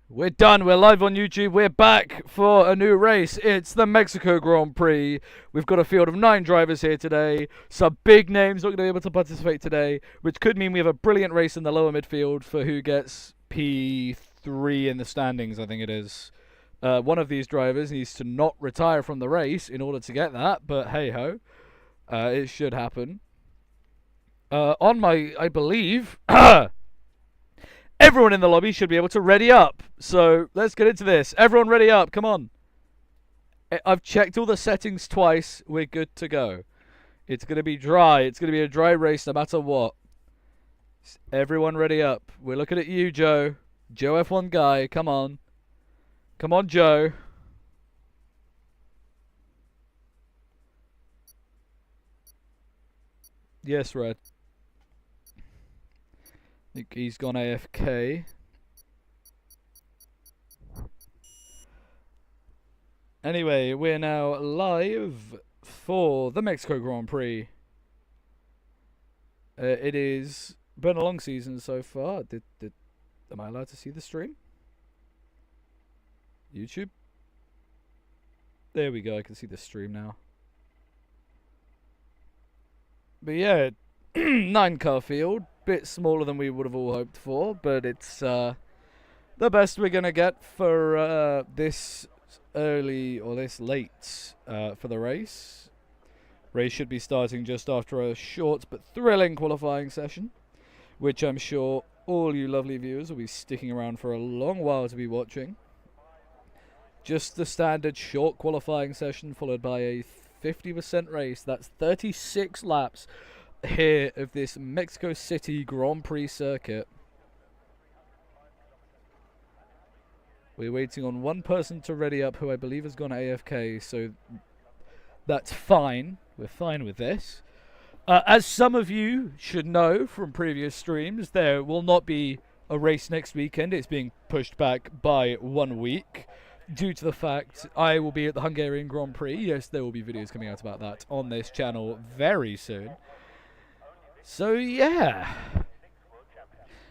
We're done. We're live on YouTube. We're back for a new race. It's the Mexico Grand Prix. We've got a field of 9 drivers here today. Some big names not going to be able to participate today, which could mean we have a brilliant race in the lower midfield for who gets P3 in the standings, I think it is. One of these drivers needs to not retire from the race in order to get that, but hey-ho. It should happen. I believe... Everyone in the lobby should be able to ready up. So let's get into this. Everyone ready up. Come on. I've checked all the settings twice. We're good to go. It's going to be dry. It's going to be a dry race no matter what. Everyone ready up. We're looking at you, Joe. Joe F1 guy. Come on. Come on, Joe. Yes, Red. I think he's gone AFK. Anyway, we're now live for the Mexico Grand Prix. It is been a long season so far. Am I allowed to see the stream? YouTube? There we go, I can see the stream now. But yeah, 9-car field. Bit smaller than we would have all hoped for, but it's the best we're gonna get for this early or this late for the race. Race should be starting just after a short but thrilling qualifying session, which I'm sure all you lovely viewers will be sticking around for a long while to be watching. Just the standard short qualifying session followed by a 50% race. That's 36 laps here of this Mexico City Grand Prix circuit. We're waiting on one person to ready up who I believe has gone AFK, so that's fine. We're fine with this. As some of you should know from previous streams, there will not be a race next weekend. It's being pushed back by 1 week due to the fact I will be at the Hungarian Grand Prix. Yes, there will be videos coming out about that on this channel very soon. So yeah.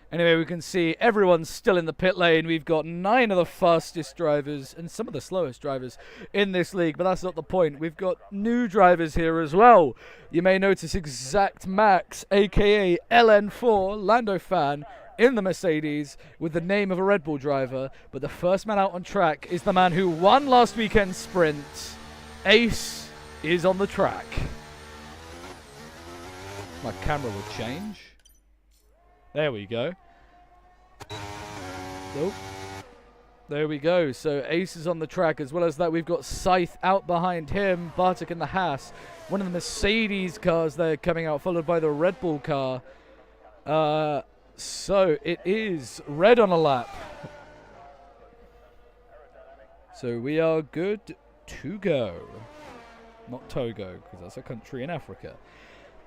Anyway, we can see everyone's still in the pit lane. We've got 9 of the fastest drivers and some of the slowest drivers in this league, but that's not the point. We've got new drivers here as well. You may notice Exact Max, aka LN4, Lando fan, in the Mercedes with the name of a Red Bull driver, but the first man out on track is the man who won last weekend's sprint. Ace is on the track. My camera will change. There we go. Nope. There we go. So Ace is on the track. As well as that, we've got Scythe out behind him. Bartek in the Haas. One of the Mercedes cars there coming out, followed by the Red Bull car. So it is red on a lap. So we are good to go. Not Togo, because that's a country in Africa.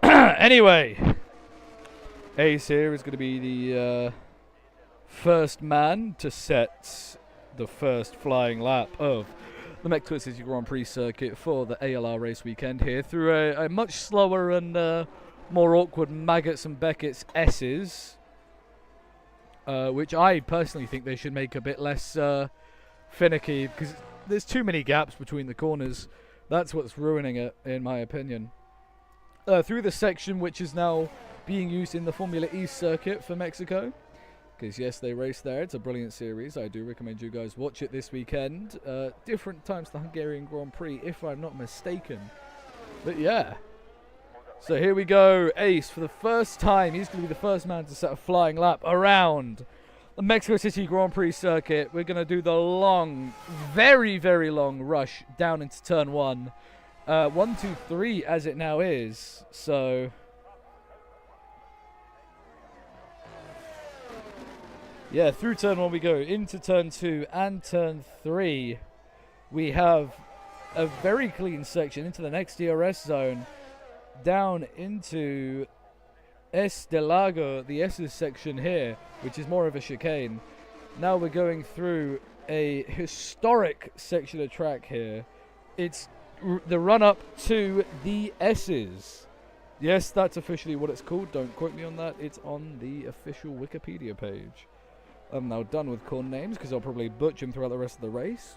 Anyway, Ace here is going to be the first man to set the first flying lap of the Mexico City Grand Prix circuit for the ALR race weekend here through a much slower and more awkward Maggots and Beckett's S's, which I personally think they should make a bit less finicky because there's too many gaps between the corners. That's what's ruining it, in my opinion. Through the section which is now being used in the Formula E circuit for Mexico, because yes, they race there. It's a brilliant series. I do recommend you guys watch it this weekend. Different times to the Hungarian Grand Prix, if I'm not mistaken. But yeah. So here we go. Ace, for the first time, he's going to be the first man to set a flying lap around the Mexico City Grand Prix circuit. We're going to do the long, very, very long rush down into turn 1. 1, 2, 3 as it now is. So yeah, through turn 1 we go, into turn 2 and turn 3. We have a very clean section into the next DRS zone, down into S de Lago, the S's section here, which is more of a chicane. Now we're going through a historic section of track here. It's the run-up to the S's. Yes, that's officially what it's called. Don't quote me on that. It's on the official Wikipedia page. I'm now done with corn names because I'll probably butcher them throughout the rest of the race.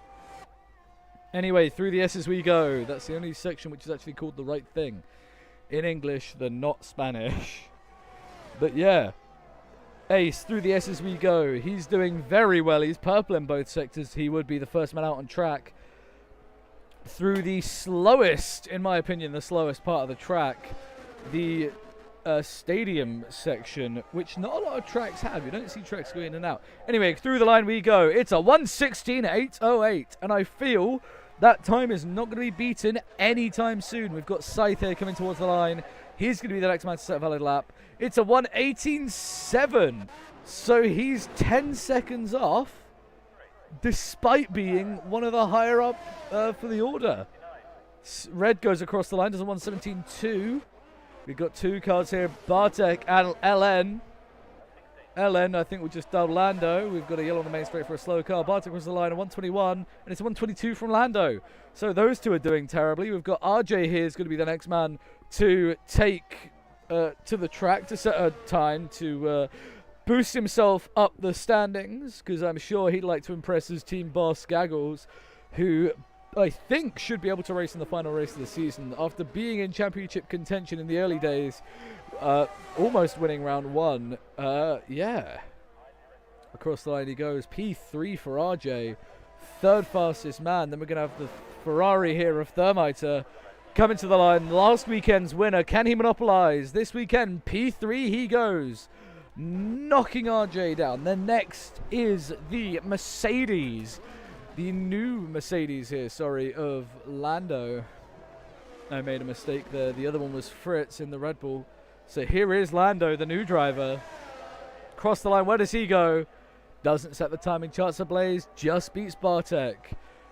Anyway, through the S's we go. That's the only section which is actually called the right thing. In English, the not Spanish. But yeah. Ace, through the S's we go. He's doing very well. He's purple in both sectors. He would be the first man out on track. Through the slowest, in my opinion, the slowest part of the track. The stadium section, which not a lot of tracks have. You don't see tracks going in and out. Anyway, through the line we go. It's a 1:16.808, and I feel that time is not going to be beaten anytime soon. We've got Scythe here coming towards the line. He's going to be the next man to set a valid lap. It's a 1:18.7, so he's 10 seconds off, despite being one of the higher up for the order. Red goes across the line, does a 1:17.2. We've got two cars here, Bartek and LN. LN, I think, will just dub Lando. We've got a yellow on the main straight for a slow car. Bartek was the line, a 1:21, and it's a 1:22 from Lando. So those two are doing terribly. We've got RJ here is going to be the next man to take to the track to set a time to boost himself up the standings, because I'm sure he'd like to impress his team boss, Gaggles, who I think should be able to race in the final race of the season after being in championship contention in the early days, almost winning round one. Yeah, across the line he goes. P3 for RJ, third fastest man. Then we're gonna have the Ferrari here of Thermiter coming to the line. Last weekend's winner, can he monopolize this weekend? P3 he goes, knocking RJ down. Then next is the Mercedes. The new Mercedes here, sorry, of Lando. I made a mistake there. The other one was Fritz in the Red Bull. So here is Lando, the new driver. Cross the line, where does he go? Doesn't set the timing charts ablaze, just beats Bartek.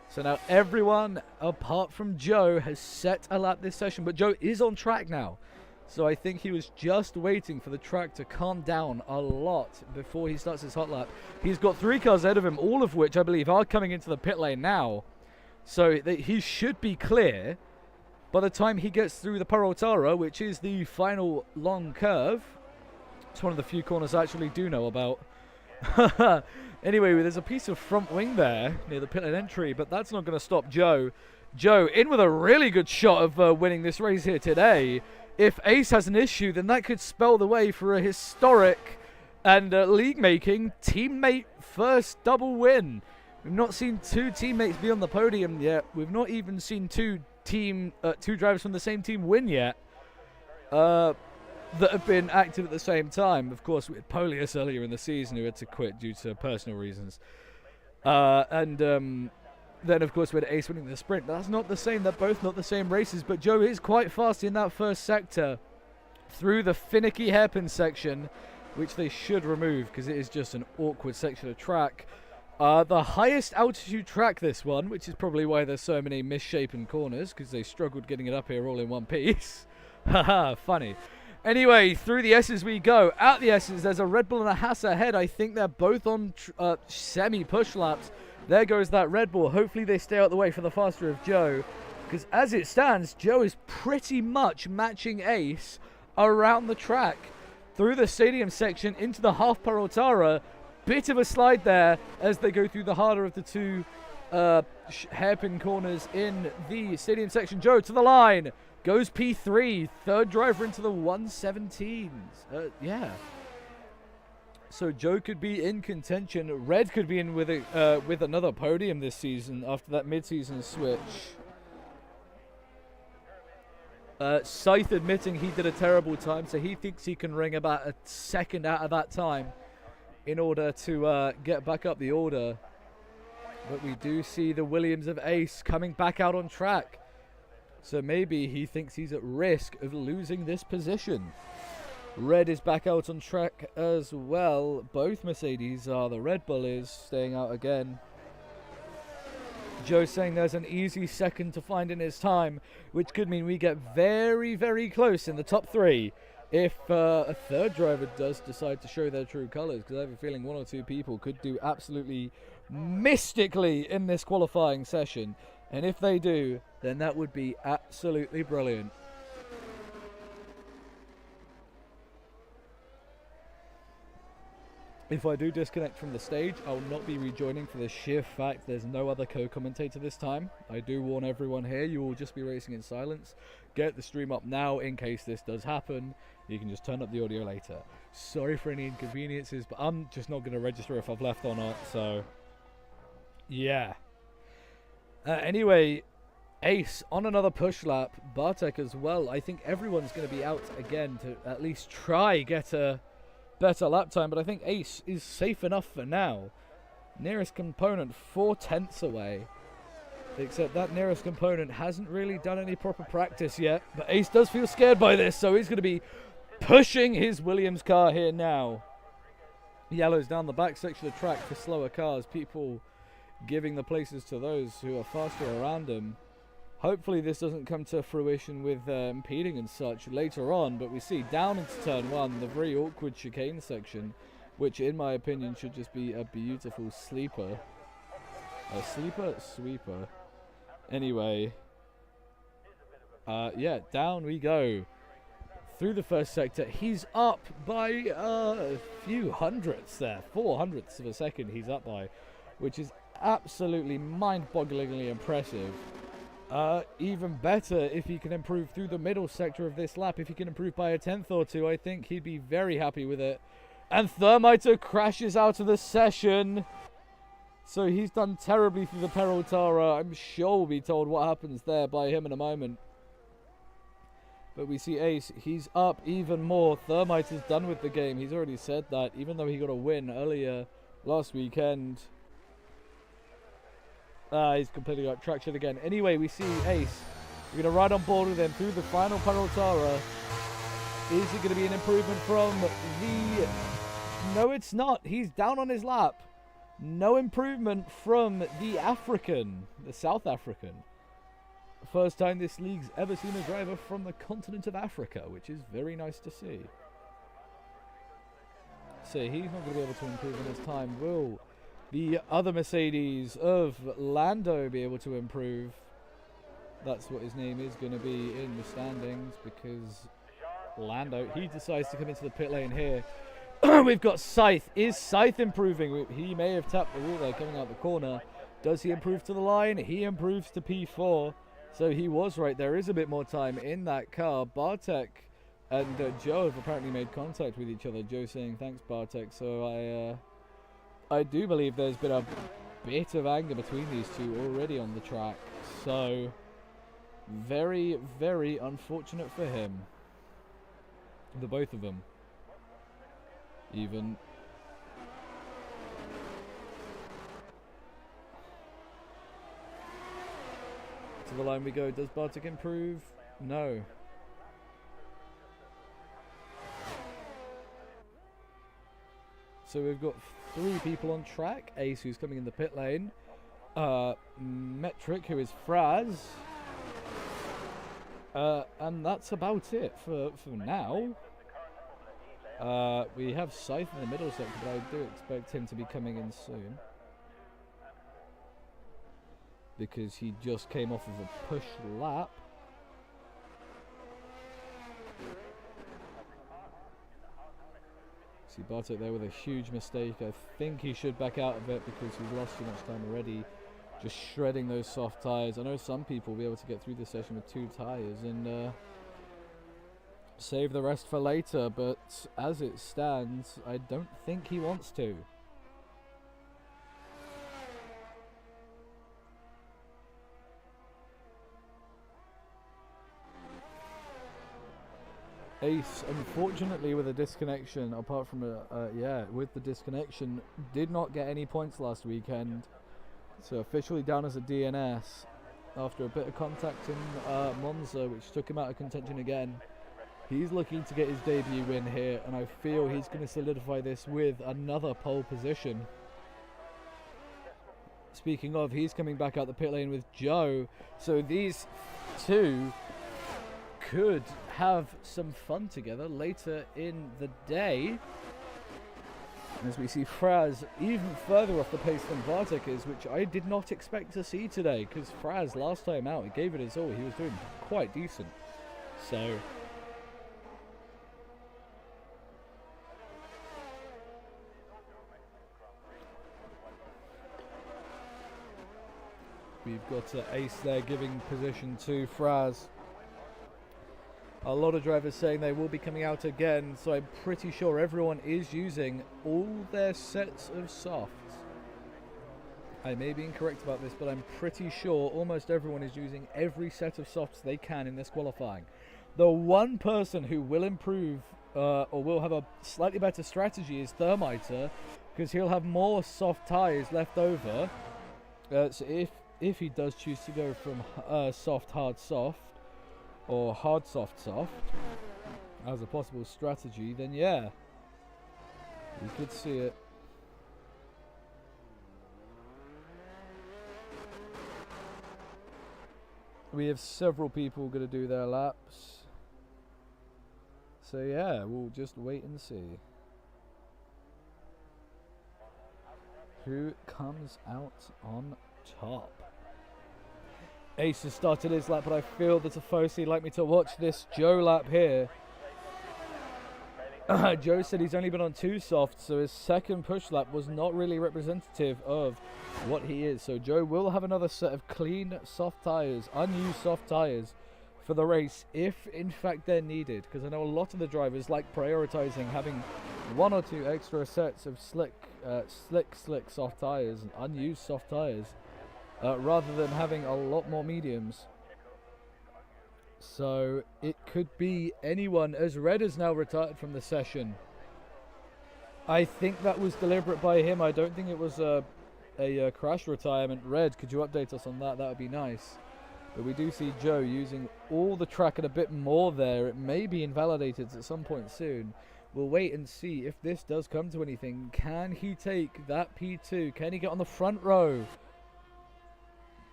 So now everyone, apart from Joe, has set a lap this session. But Joe is on track now. So I think he was just waiting for the track to calm down a lot before he starts his hot lap. He's got 3 cars ahead of him, all of which I believe are coming into the pit lane now. So he should be clear by the time he gets through the Peraltara, which is the final long curve. It's one of the few corners I actually do know about. Anyway, there's a piece of front wing there near the pit lane entry, but that's not going to stop Joe. Joe in with a really good shot of winning this race here today. If Ace has an issue, then that could spell the way for a historic and league-making teammate first double win. We've not seen 2 teammates be on the podium yet. We've not even seen 2 drivers from the same team win yet that have been active at the same time. Of course, we had Polius earlier in the season who had to quit due to personal reasons. Then, of course, we had Ace winning the sprint. But that's not the same. They're both not the same races. But Joe is quite fast in that first sector through the finicky hairpin section, which they should remove because it is just an awkward section of track. The highest altitude track, this one, which is probably why there's so many misshapen corners, because they struggled getting it up here all in one piece. Haha, funny. Anyway, through the S's we go. At the S's, there's a Red Bull and a Haas ahead. I think they're both on semi-push laps. There goes that Red Bull. Hopefully they stay out the way for the faster of Joe, because as it stands, Joe is pretty much matching Ace around the track. Through the stadium section into the half Peraltara. Bit of a slide there as they go through the harder of the 2 hairpin corners in the stadium section. Joe to the line. Goes P3. Third driver into the 117s. Yeah. So Joe could be in contention. Red could be in with another podium this season after that mid-season switch. Scythe admitting he did a terrible time, so he thinks he can wring about a second out of that time in order to get back up the order. But we do see the Williams of Ace coming back out on track. So maybe he thinks he's at risk of losing this position. Red is back out on track as well. Both Mercedes are. The Red Bull is staying out again. Joe saying there's an easy second to find in his time, which could mean we get very, very close in the top 3 if a third driver does decide to show their true colours, because I have a feeling 1 or 2 people could do absolutely mystically in this qualifying session. And if they do, then that would be absolutely brilliant. If I do disconnect from the stage, I'll not be rejoining for the sheer fact there's no other co-commentator this time. I do warn everyone here, you will just be racing in silence. Get the stream up now in case this does happen. You can just turn up the audio later. Sorry for any inconveniences, but I'm just not going to register if I've left or not, so... yeah. Anyway, Ace on another push lap. Bartek as well. I think everyone's going to be out again to at least try get a better lap time, but I think Ace is safe enough for now. Nearest component 4/10 away, except that nearest component hasn't really done any proper practice yet, but Ace does feel scared by this, so he's going to be pushing his Williams car here now. Yellow's down the back section of the track for slower cars, people giving the places to those who are faster around him. Hopefully this doesn't come to fruition with impeding and such later on, but we see down into turn 1, the very awkward chicane section, which in my opinion should just be a beautiful sleeper. A sleeper? Sweeper. Anyway. Yeah, down we go. Through the first sector, he's up by a few hundredths there. 400ths of a second he's up by, which is absolutely mind-bogglingly impressive. Even better if he can improve through the middle sector of this lap. If he can improve by a 10th or two, I think he'd be very happy with it. And Thermiter crashes out of the session. So he's done terribly through the Peraltara. I'm sure we'll be told what happens there by him in a moment. But we see Ace, he's up even more. Thermiter's done with the game. He's already said that, even though he got a win earlier last weekend. He's completely got traction again. Anyway, we see Ace. We're going to ride on board with him through the final Peraltara. Is it going to be an improvement from the... No, it's not. He's down on his lap. No improvement from the African, the South African. First time this league's ever seen a driver from the continent of Africa, which is very nice to see. So he's not going to be able to improve in his time. Will the other Mercedes of Lando be able to improve? That's what his name is going to be in the standings, because Lando, he decides to come into the pit lane here. We've got Scythe. Is Scythe improving? He may have tapped the wall there coming out the corner. Does he improve to the line? He improves to P4. So he was right. There is a bit more time in that car. Bartek and Joe have apparently made contact with each other. Joe saying, thanks, Bartek. So I do believe there's been a bit of anger between these two already on the track. So very, very unfortunate for him. The both of them. Even. To the line we go. Does Bartek improve? No. So we've got 3 people on track. Ace, who's coming in the pit lane. Metric, who is Fraz. And that's about it for now. We have Scythe in the middle sector, but I do expect him to be coming in soon. Because he just came off of a push lap. See Bartek there with a huge mistake. I think he should back out of it because he's lost too much time already. Just shredding those soft tyres. I know some people will be able to get through this session with 2 tyres and save the rest for later, but as it stands, I don't think he wants to. Ace, unfortunately, with a disconnection, apart from with the disconnection, did not get any points last weekend. So officially down as a DNS after a bit of contact in Monza, which took him out of contention again. He's looking to get his debut win here, and I feel he's going to solidify this with another pole position. Speaking of, he's coming back out the pit lane with Joe, so these two could have some fun together later in the day. As we see Fraz even further off the pace than Bartek is, which I did not expect to see today, because Fraz last time out, he gave it his all. He was doing quite decent. So We've got Ace there giving position to Fraz. A lot of drivers saying they will be coming out again, so I'm pretty sure everyone is using all their sets of softs. I may be incorrect about this, but I'm pretty sure almost everyone is using every set of softs they can in this qualifying. The one person who will improve or will have a slightly better strategy is Thermiter, because he'll have more soft tyres left over. So if he does choose to go from soft, hard, soft, or hard, soft, soft, as a possible strategy, then yeah, you could see it. We have several people going to do their laps. So yeah, we'll just wait and see who comes out on top. Ace has started his lap, but I feel that Afosi would like me to watch this Joe lap here. Joe said he's only been on 2 softs, so his second push lap was not really representative of what he is. So Joe will have another set of clean soft tyres, unused soft tyres for the race, if in fact they're needed, because I know a lot of the drivers like prioritizing having 1 or 2 extra sets of slick soft tyres and unused soft tyres rather than having a lot more mediums. So it could be anyone, as Red is now retired from the session. I think that was deliberate by him. I don't think it was a crash retirement. Red, could you update us on that? That would be nice. But we do see Joe using all the track and a bit more there. It may be invalidated at some point soon. We'll wait and see if this does come to anything. Can he take that P2? Can he get on the front row?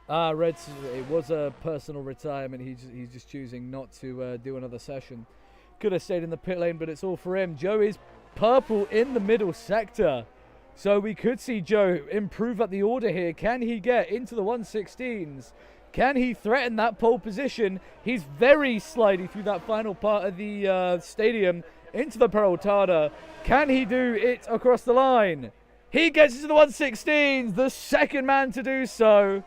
Red, it was a personal retirement. He's just choosing not to do another session. Could have stayed in the pit lane, but it's all for him. Joe is purple in the middle sector. So we could see Joe improve up the order here. Can he get into the 116s? Can he threaten that pole position? He's very slidey through that final part of the stadium into the Peraltada. Can he do it across the line? He gets into the 116s, the second man to do so.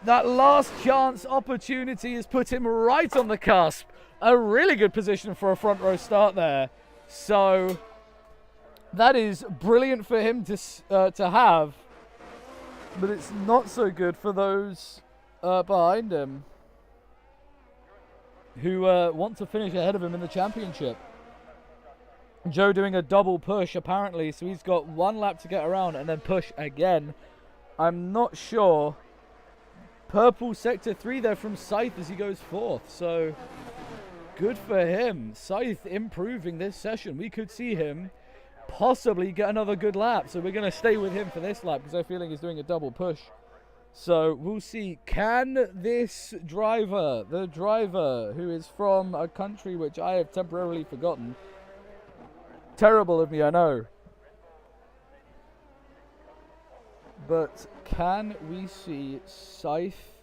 That last chance opportunity has put him right on the cusp. A really good position for a front row start there. So that is brilliant for him to have, but it's not so good for those behind him who want to finish ahead of him in the championship. Joe doing a double push apparently, so he's got 1 lap to get around and then push again. I'm not sure. Purple sector 3 there from Scythe as he goes 4th, so good for him. Scythe improving this session. We could see him possibly get another good lap, so we're going to stay with him for this lap because I feel like he's doing a double push. So we'll see, can this driver, the driver who is from a country which I have temporarily forgotten, terrible of me, I know, but can we see Scythe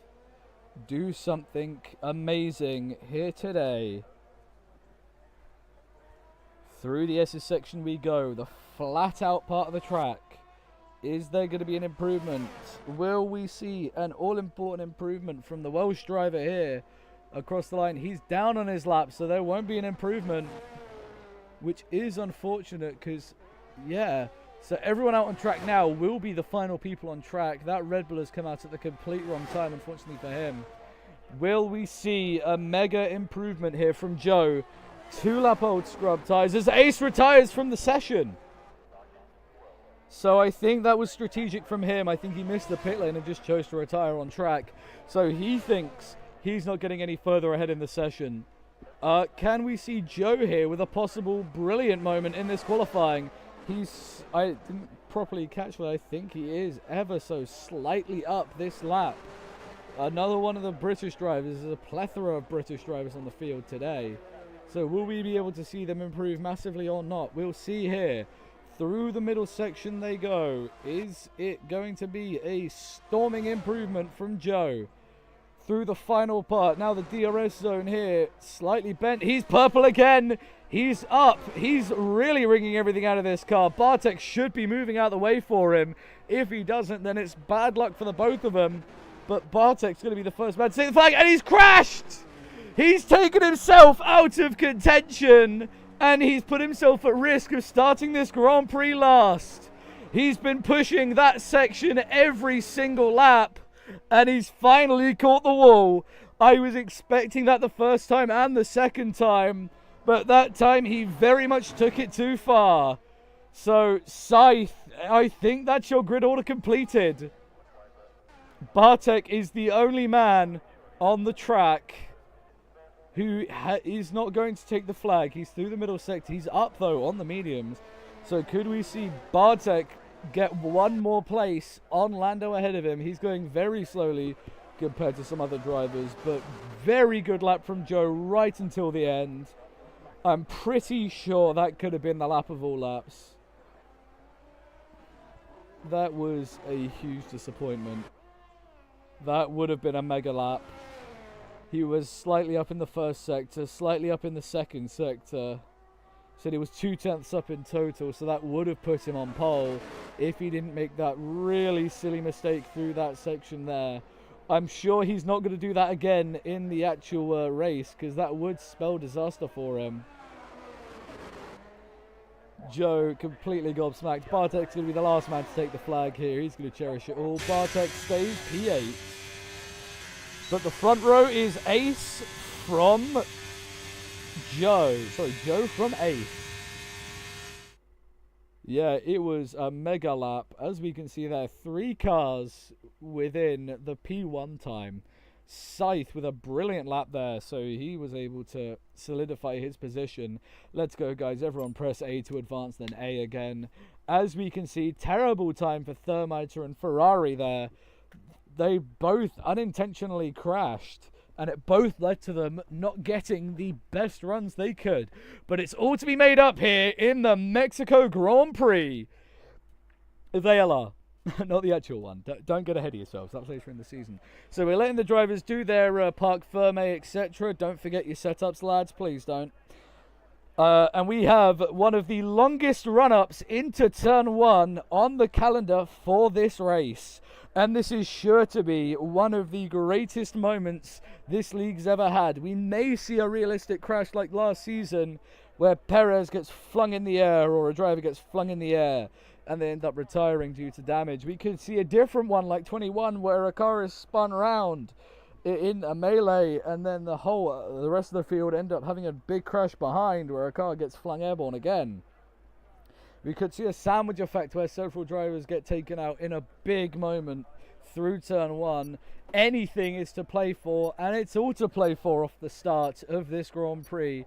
do something amazing here today? Through the SS section we go, the flat out part of the track. Is there going to be an improvement? Will we see an all-important improvement from the Welsh driver here across the line? He's down on his lap, so there won't be an improvement, which is unfortunate because, yeah. So everyone out on track now will be the final people on track. That Red Bull has come out at the complete wrong time, unfortunately for him. Will we see a mega improvement here from Joe? 2-lap old scrub tyres as Ace retires from the session. So I think that was strategic from him. I think he missed the pit lane and just chose to retire on track. So he thinks he's not getting any further ahead in the session. Can we see Joe here with a possible brilliant moment in this qualifying? I didn't properly catch what I think he is ever so slightly up this lap. Another one of the British drivers. There's a plethora of British drivers on the field today. So will we be able to see them improve massively or not? We'll see here. Through the middle section they go. Is it going to be a storming improvement from Joe? Through the final part. Now the DRS zone here. Slightly bent. He's purple again. He's up. He's really wringing everything out of this car. Bartek should be moving out of the way for him. If he doesn't, then it's bad luck for the both of them. But Bartek's going to be the first man to take the flag, and he's crashed! He's taken himself out of contention, and he's put himself at risk of starting this Grand Prix last. He's been pushing that section every single lap, and he's finally caught the wall. I was expecting that the first time and the second time, but that time he very much took it too far. So, Scythe, I think that's your grid order completed. Bartek is the only man on the track who is not going to take the flag. He's through the middle sector. He's up, though, on the mediums. So could we see Bartek get one more place on Lando ahead of him? He's going very slowly compared to some other drivers, but very good lap from Joe right until the end. I'm pretty sure that could have been the lap of all laps. That was a huge disappointment. That would have been a mega lap. He was slightly up in the first sector, slightly up in the second sector. Said he was 2/10 up in total, so that would have put him on pole if he didn't make that really silly mistake through that section there. I'm sure he's not going to do that again in the actual race, because that would spell disaster for him. Joe completely gobsmacked. Bartek's going to be the last man to take the flag here. He's going to cherish it all. Bartek stays P8. But the front row is Ace from Joe. Sorry, Joe from Ace. Yeah, it was a mega lap. As we can see there, 3 cars within the P1 time. Scythe with a brilliant lap there, so he was able to solidify his position. Let's go, guys. Everyone press A to advance, then A again. As we can see, terrible time for Thermiter and Ferrari there. They both unintentionally crashed, and it both led to them not getting the best runs they could. But it's all to be made up here in the Mexico Grand Prix. The ALR, not the actual one. Don't get ahead of yourselves. That's later in the season. So we're letting the drivers do their parc ferme, etc. Don't forget your setups, lads. Please don't. And we have one of the longest run-ups into Turn 1 on the calendar for this race. And this is sure to be one of the greatest moments this league's ever had. We may see a realistic crash like last season, where Perez gets flung in the air, or a driver gets flung in the air, and they end up retiring due to damage. We could see a different one like 21, where a car is spun round in a melee, and then the rest of the field end up having a big crash behind, where a car gets flung airborne again. We could see a sandwich effect where several drivers get taken out in a big moment through Turn 1. Anything is to play for, and it's all to play for off the start of this Grand Prix.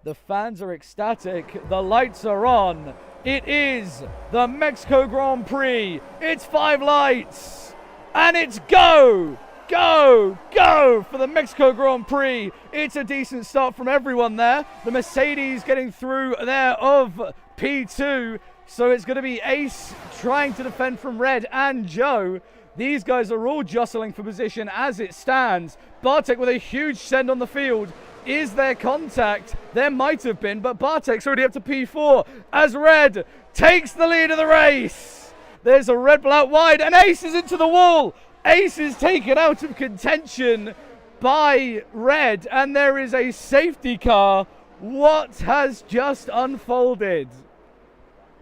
The fans are ecstatic. The lights are on. It is the Mexico Grand Prix. It's 5 lights. And it's go! Go! Go for the Mexico Grand Prix. It's a decent start from everyone there. The Mercedes getting through there of P2. So it's going to be Ace trying to defend from Red and Joe. These guys are all jostling for position as it stands. Bartek with a huge send on the field. Is there contact? There might have been, but Bartek's already up to P4 as Red takes the lead of the race. There's a Red Bull out wide, and Ace is into the wall. Ace is taken out of contention by Red, and there is a safety car. What has just unfolded?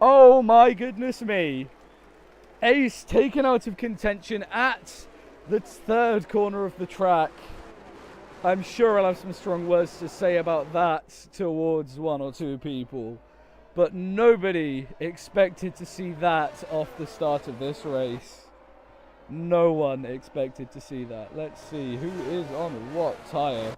Oh my goodness me. Ace taken out of contention at the 3rd corner of the track. I'm sure I'll have some strong words to say about that towards 1 or 2 people, but nobody expected to see that off the start of this race. No one expected to see that. Let's see who is on what tyre.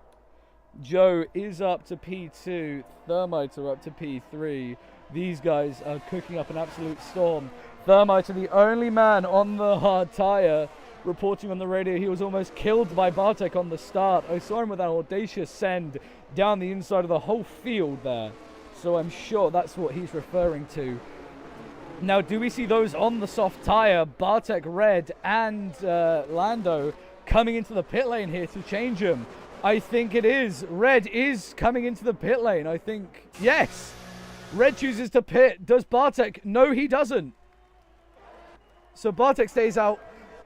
Joe is up to P2, Thermiter up to P3. These guys are cooking up an absolute storm. Thermiter, the only man on the hard tyre, reporting on the radio he was almost killed by Bartek on the start. I saw him with an audacious send down the inside of the whole field there. So I'm sure that's what he's referring to. Now, do we see those on the soft tyre, Bartek, Red, and Lando, coming into the pit lane here to change him? I think it is. Red is coming into the pit lane. I think, yes. Red chooses to pit. Does Bartek? No, he doesn't. So Bartek stays out.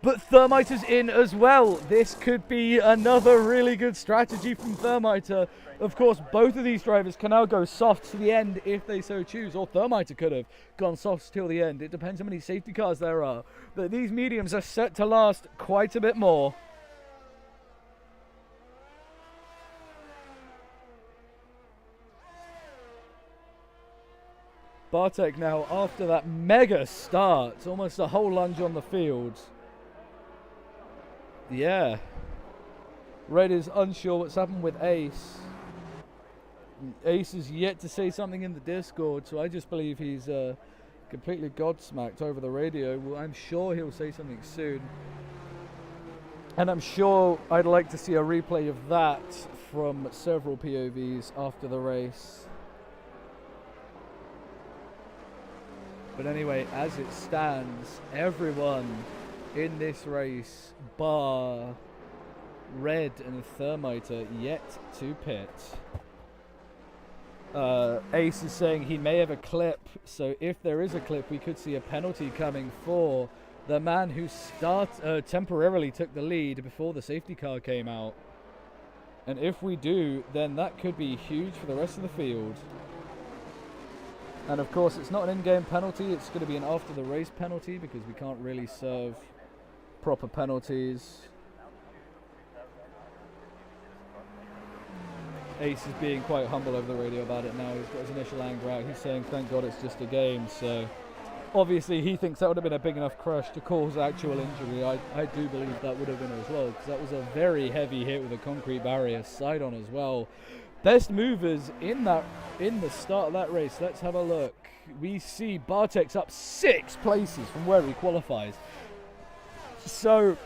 But Thermiter's in as well. This could be another really good strategy from Thermiter. Of course, both of these drivers can now go soft to the end if they so choose, or Thermiter could have gone soft till the end. It depends how many safety cars there are. But these mediums are set to last quite a bit more. Bartek now, after that mega start, almost a whole lunge on the field. Yeah. Red is unsure what's happened with Ace. Ace is yet to say something in the Discord, so I just believe he's completely godsmacked over the radio. Well, I'm sure he'll say something soon. And I'm sure I'd like to see a replay of that from several POVs after the race. But anyway, as it stands, everyone in this race, bar Red and Thermiter, yet to pit. Ace is saying he may have a clip, so if there is a clip, we could see a penalty coming for the man who temporarily took the lead before the safety car came out. And if we do, then that could be huge for the rest of the field. And of course, it's not an in-game penalty, it's going to be an after-the-race penalty because we can't really serve proper penalties. Ace is being quite humble over the radio about it now. He's got his initial anger out. He's saying, thank God it's just a game. So obviously he thinks that would have been a big enough crush to cause actual injury. I do believe that would have been as well, because that was a very heavy hit with a concrete barrier side on as well. Best movers in the start of that race. Let's have a look. We see Bartek's up 6 places from where he qualifies. So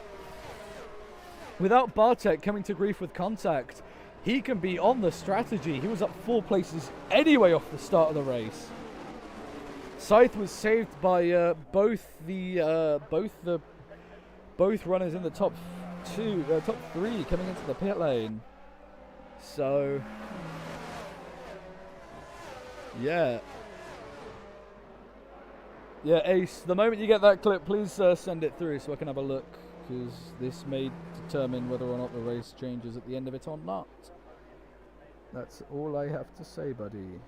without Bartek coming to grief with contact, he can be on the strategy. He was up 4 places anyway off the start of the race. Scythe was saved by both runners in the top 3 coming into the pit lane. So yeah, Ace, the moment you get that clip, please send it through so I can have a look, because this may determine whether or not the race changes at the end of it or not. That's all I have to say, buddy.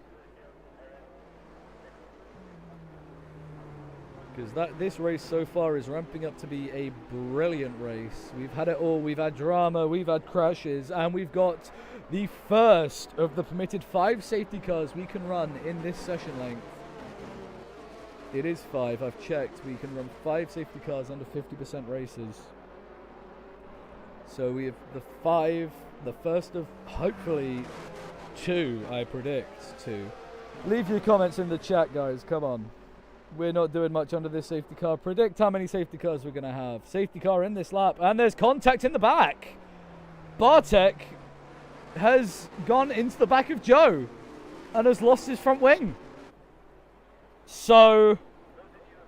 Because this race so far is ramping up to be a brilliant race. We've had it all. We've had drama, we've had crashes, and we've got the first of the permitted 5 safety cars we can run in this session length. It is 5, I've checked. We can run 5 safety cars under 50% races. So we have the first of hopefully 2, I predict 2. Leave your comments in the chat, guys, come on. We're not doing much under this safety car. Predict how many safety cars we're going to have. Safety car in this lap, and there's contact in the back. Bartek has gone into the back of Joe and has lost his front wing. So,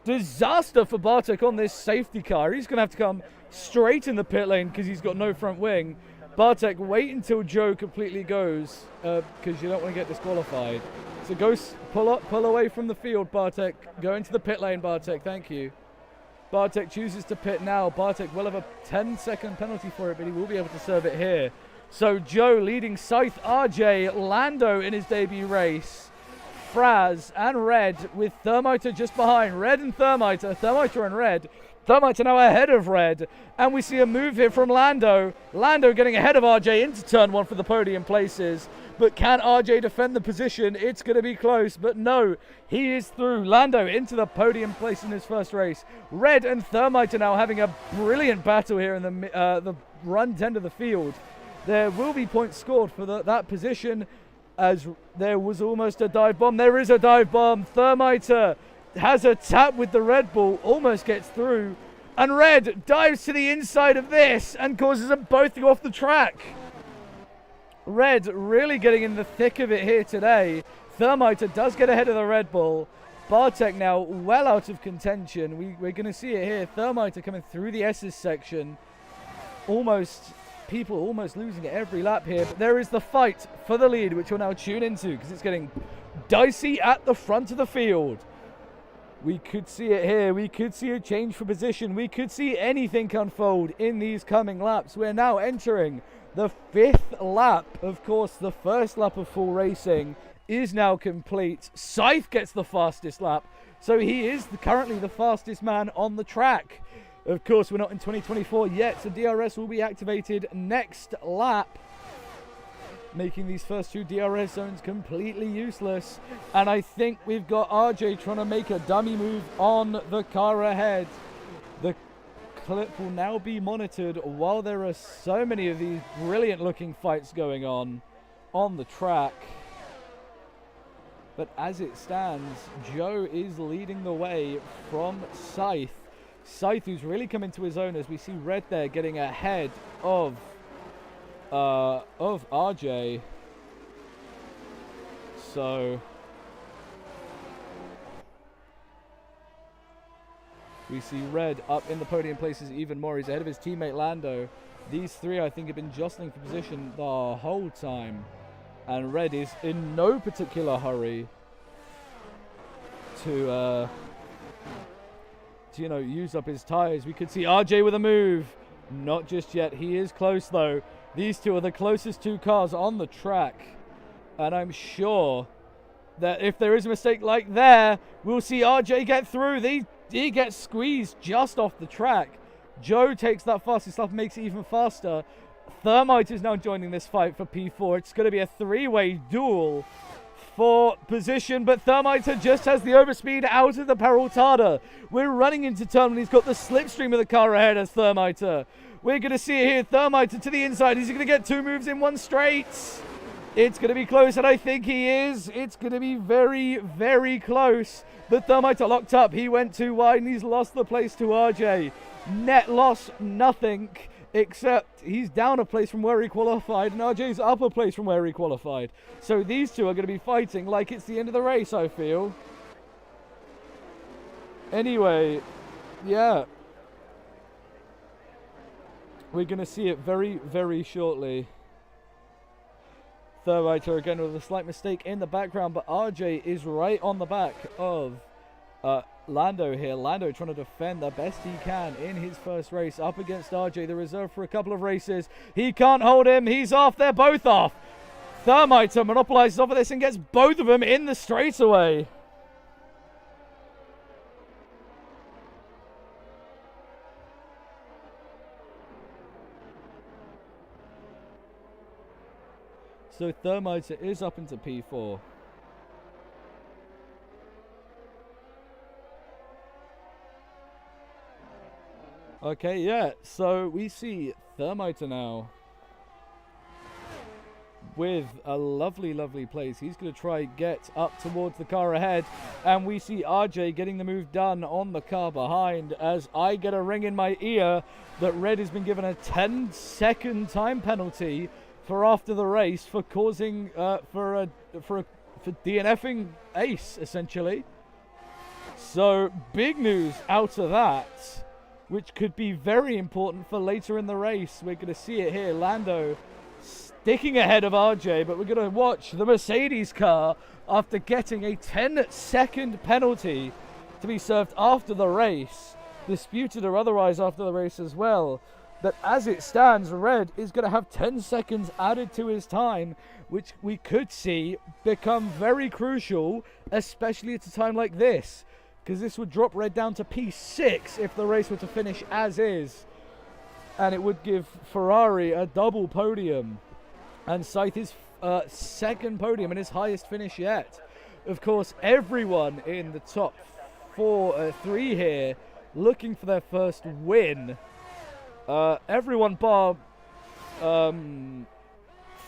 disaster for Bartek on this safety car. He's going to have to come straight in the pit lane because he's got no front wing. Bartek, wait until Joe completely goes because you don't want to get disqualified. So go pull away from the field, Bartek. Go into the pit lane, Bartek. Thank you. Bartek chooses to pit now. Bartek will have a 10-second penalty for it, but he will be able to serve it here. So Joe leading Scythe, RJ, Lando in his debut race, Fraz and Red with Thermiter just behind. Red and Thermiter and Red. Thermiter now ahead of Red. And we see a move here from Lando. Lando getting ahead of RJ into turn 1 for the podium places. But can RJ defend the position? It's going to be close, but no, he is through. Lando into the podium place in his first race. Red and Thermiter now having a brilliant battle here in the run end of the field. There will be points scored for that position, as there was almost a dive bomb. There is a dive bomb. Thermiter has a tap with the Red Bull, almost gets through. And Red dives to the inside of this and causes them both to go off the track. Red really getting in the thick of it here today. Thermiter does get ahead of the Red Bull. Bartek now well out of contention. We're going to see it here. Thermiter coming through the S's section. People almost losing it every lap here. But there is the fight for the lead, which we'll now tune into because it's getting dicey at the front of the field. We could see it here. We could see a change for position. We could see anything unfold in these coming laps. We're now entering the 5th lap. Of course, the first lap of full racing is now complete. Scythe gets the fastest lap, so he is currently the fastest man on the track. Of course, we're not in 2024 yet, so DRS will be activated next lap, making these first 2 DRS zones completely useless. And I think we've got RJ trying to make a dummy move on the car ahead. The clip will now be monitored while there are so many of these brilliant looking fights going on the track. But as it stands, Joe is leading the way from Scythe. Scythe, who's really come into his own, as we see Red there getting ahead of RJ. So we see Red up in the podium places even more. He's ahead of his teammate Lando. These 3, I think, have been jostling for position the whole time, and Red is in no particular hurry to you know, use up his tires. We could see RJ with a move. Not just yet. He is close though. These 2 are the closest 2 cars on the track, and I'm sure that if there is a mistake like there, we'll see RJ get through. He gets squeezed just off the track. Joe takes that fastest lap and makes it even faster. Thermite is now joining this fight for P4. It's going to be a 3-way duel for position, but Thermite just has the overspeed out of the Peraltada. We're running into turn when he's got the slipstream of the car ahead as Thermite. We're going to see it here. Thermite to the inside. Is he going to get 2 moves in 1 straight? It's going to be close, and I think he is. It's going to be very, very close. But Thermite are locked up. He went too wide, and he's lost the place to RJ. Net loss, nothing, except he's down a place from where he qualified, and RJ's up a place from where he qualified. So these 2 are going to be fighting like it's the end of the race, I feel. Anyway, yeah. We're going to see it very, very shortly. Thermite again with a slight mistake in the background, but RJ is right on the back of Lando here. Lando trying to defend the best he can in his first race up against RJ, the reserve for a couple of races. He can't hold him. He's off. They're both off. Thermite monopolizes off of this and gets both of them in the straightaway. So Thermite is up into P4. Okay, yeah, so we see Thermite now with a lovely, lovely place. He's going to try get up towards the car ahead, and we see RJ getting the move done on the car behind, as I get a ring in my ear that Red has been given a 10-second time penalty for after the race for causing for DNFing Ace, essentially. So big news out of that, which could be very important for later in the race. We're going to see it here. Lando sticking ahead of RJ, but we're going to watch the Mercedes car, after getting a 10-second penalty to be served after the race, disputed or otherwise after the race as well, that as it stands, Red is going to have 10 seconds added to his time, which we could see become very crucial, especially at a time like this, because this would drop Red down to P6 if the race were to finish as is, and it would give Ferrari a double podium, and Scythe his second podium and his highest finish yet. Of course, everyone in the top 3 here looking for their first win. Everyone bar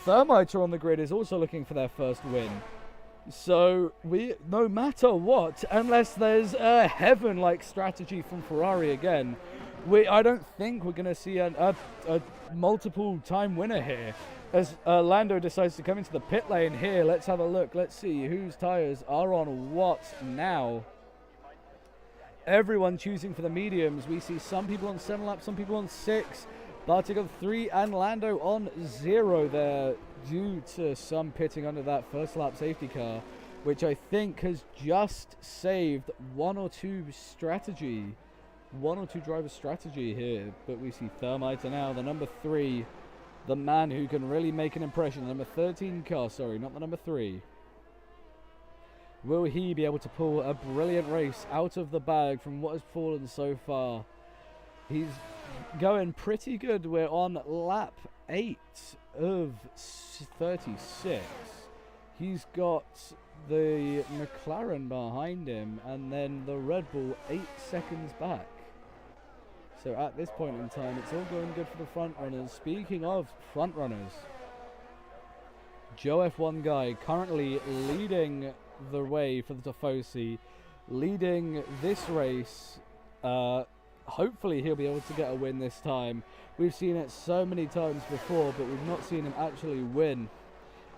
Thermite on the grid is also looking for their first win. So no matter what, unless there's a heaven-like strategy from Ferrari again, I don't think we're going to see a multiple-time winner here. As Lando decides to come into the pit lane here, let's have a look. Let's see whose tires are on what now. Everyone choosing for the mediums. We see some people on 7 laps, some people on 6. Bartik on 3 and Lando on 0 there due to some pitting under that first lap safety car. which I think has just saved one or two driver strategy here. But we see Thermite now, the number 3, the man who can really make an impression, the number 13 car, sorry, not the number 3. Will he be able to pull a brilliant race out of the bag from what has fallen so far? He's going pretty good. We're on lap 8 of 36. He's got the McLaren behind him and then the Red Bull 8 seconds back. So at this point in time, it's all going good for the front runners. Speaking of front runners, Joe F1 guy currently leading the way for the Tifosi, leading this race. Hopefully he'll be able to get a win this time. We've seen it so many times before, but we've not seen him actually win.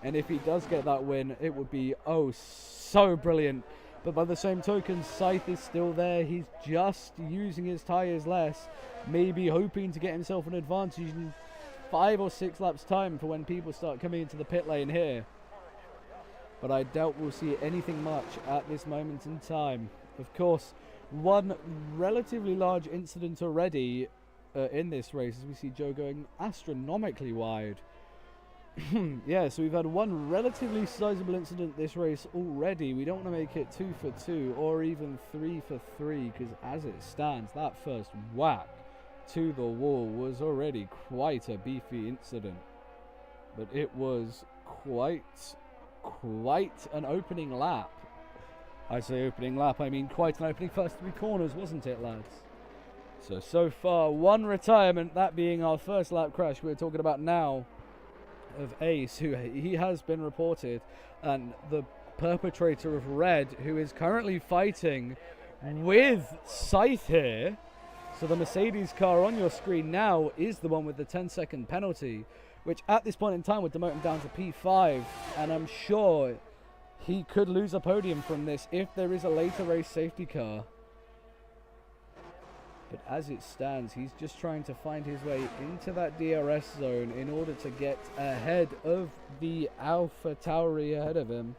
And if he does get that win, it would be oh so brilliant. But by the same token, Scythe is still there. He's just using his tyres less, maybe hoping to get himself an advantage in 5 or 6 laps time for when people start coming into the pit lane here. But I doubt we'll see anything much at this moment in time. Of course, one relatively large incident already in this race as we see Joe going astronomically wide. Yeah, so we've had one relatively sizable incident this race already. We don't want to make it 2 for 2 or even 3 for 3, because as it stands, that first whack to the wall was already quite a beefy incident. But it was quite an opening lap. I say opening lap, I mean quite an opening first 3 corners, wasn't it, lads? So far, one retirement, that being our first lap crash we're talking about now, of Ace, who he has been reported, and the perpetrator of Red, who is currently fighting with Scythe here. So the Mercedes car on your screen now is the one with the 10-second penalty, which at this point in time would demote him down to P5, and I'm sure he could lose a podium from this if there is a later race safety car. But as it stands, he's just trying to find his way into that DRS zone in order to get ahead of the Alpha Tauri ahead of him.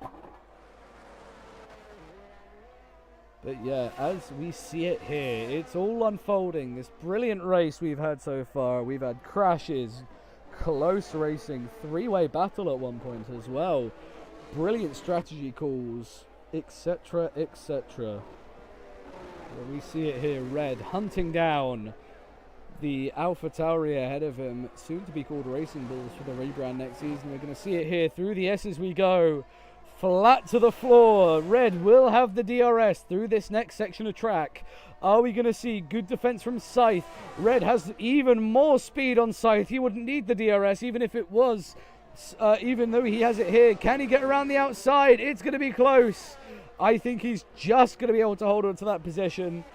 But yeah, as we see it here, it's all unfolding. This brilliant race we've had so far. We've had crashes, close racing, 3-way battle at one point as well. Brilliant strategy calls, etc, etc. We see it here, Red hunting down the Alpha Tauri ahead of him, soon to be called Racing Bulls for the rebrand next season. We're going to see it here, through the S's we go, flat to the floor. Red will have the DRS through this next section of track. Are we going to see good defense from Scythe? Red has even more speed on Scythe. He wouldn't need the DRS even if it was, even though he has it here. Can he get around the outside? It's going to be close. I think he's just going to be able to hold on to that position.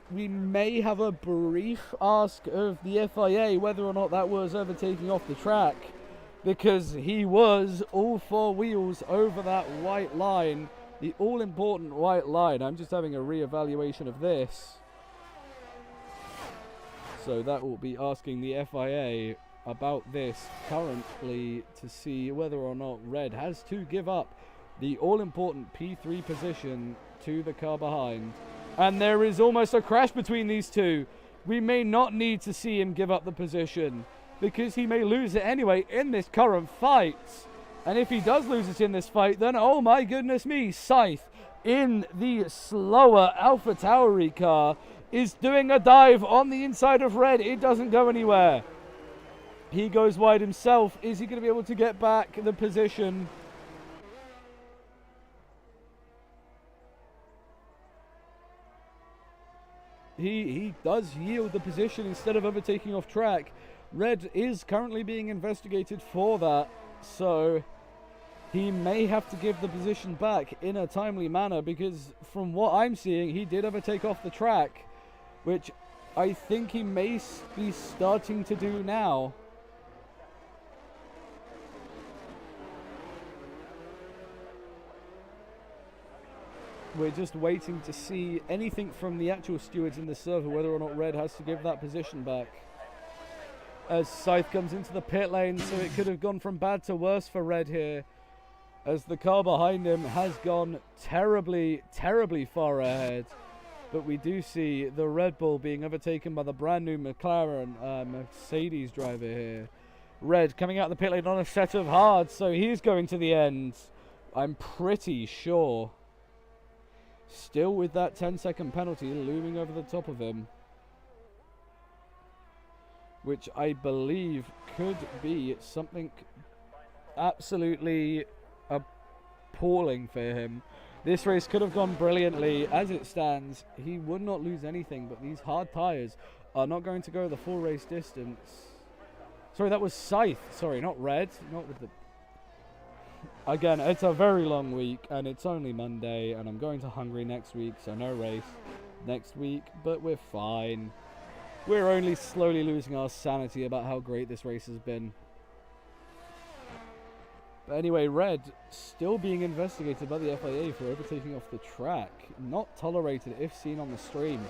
We may have a brief ask of the FIA whether or not that was overtaking off the track, because he was all 4 wheels over that white line, the all-important white line. I'm just having a re-evaluation of this. So that will be asking the FIA about this currently to see whether or not Red has to give up the all-important P3 position to the car behind. And there is almost a crash between these two. We may not need to see him give up the position, because he may lose it anyway in this current fight. And if he does lose it in this fight, then oh my goodness me, Scythe in the slower Alpha Tauri car is doing a dive on the inside of Red. It doesn't go anywhere. He goes wide himself. Is he going to be able to get back the position? He does yield the position instead of overtaking off track. Red is currently being investigated for that, so he may have to give the position back in a timely manner, because from what I'm seeing, he did overtake off the track, which I think he may be starting to do now. We're just waiting to see anything from the actual stewards in the server, whether or not Red has to give that position back. As Scythe comes into the pit lane, so it could have gone from bad to worse for Red here. as the car behind him has gone terribly, terribly far ahead. But we do see the Red Bull being overtaken by the brand new McLaren Mercedes driver here. Red coming out the pit lane on a set of hards, so he's going to the end, I'm pretty sure. Still with that 10-second penalty looming over the top of him, which I believe could be something absolutely appalling for him. This race could have gone brilliantly. As it stands, he would not lose anything, but these hard tyres are not going to go the full race distance. Sorry, that was Scythe. Sorry, not Red. Not with the... Again, it's a very long week, and it's only Monday, and I'm going to Hungary next week, so no race next week, but we're fine. We're only slowly losing our sanity about how great this race has been. But anyway, Red still being investigated by the FIA for overtaking off the track. Not tolerated if seen on the stream.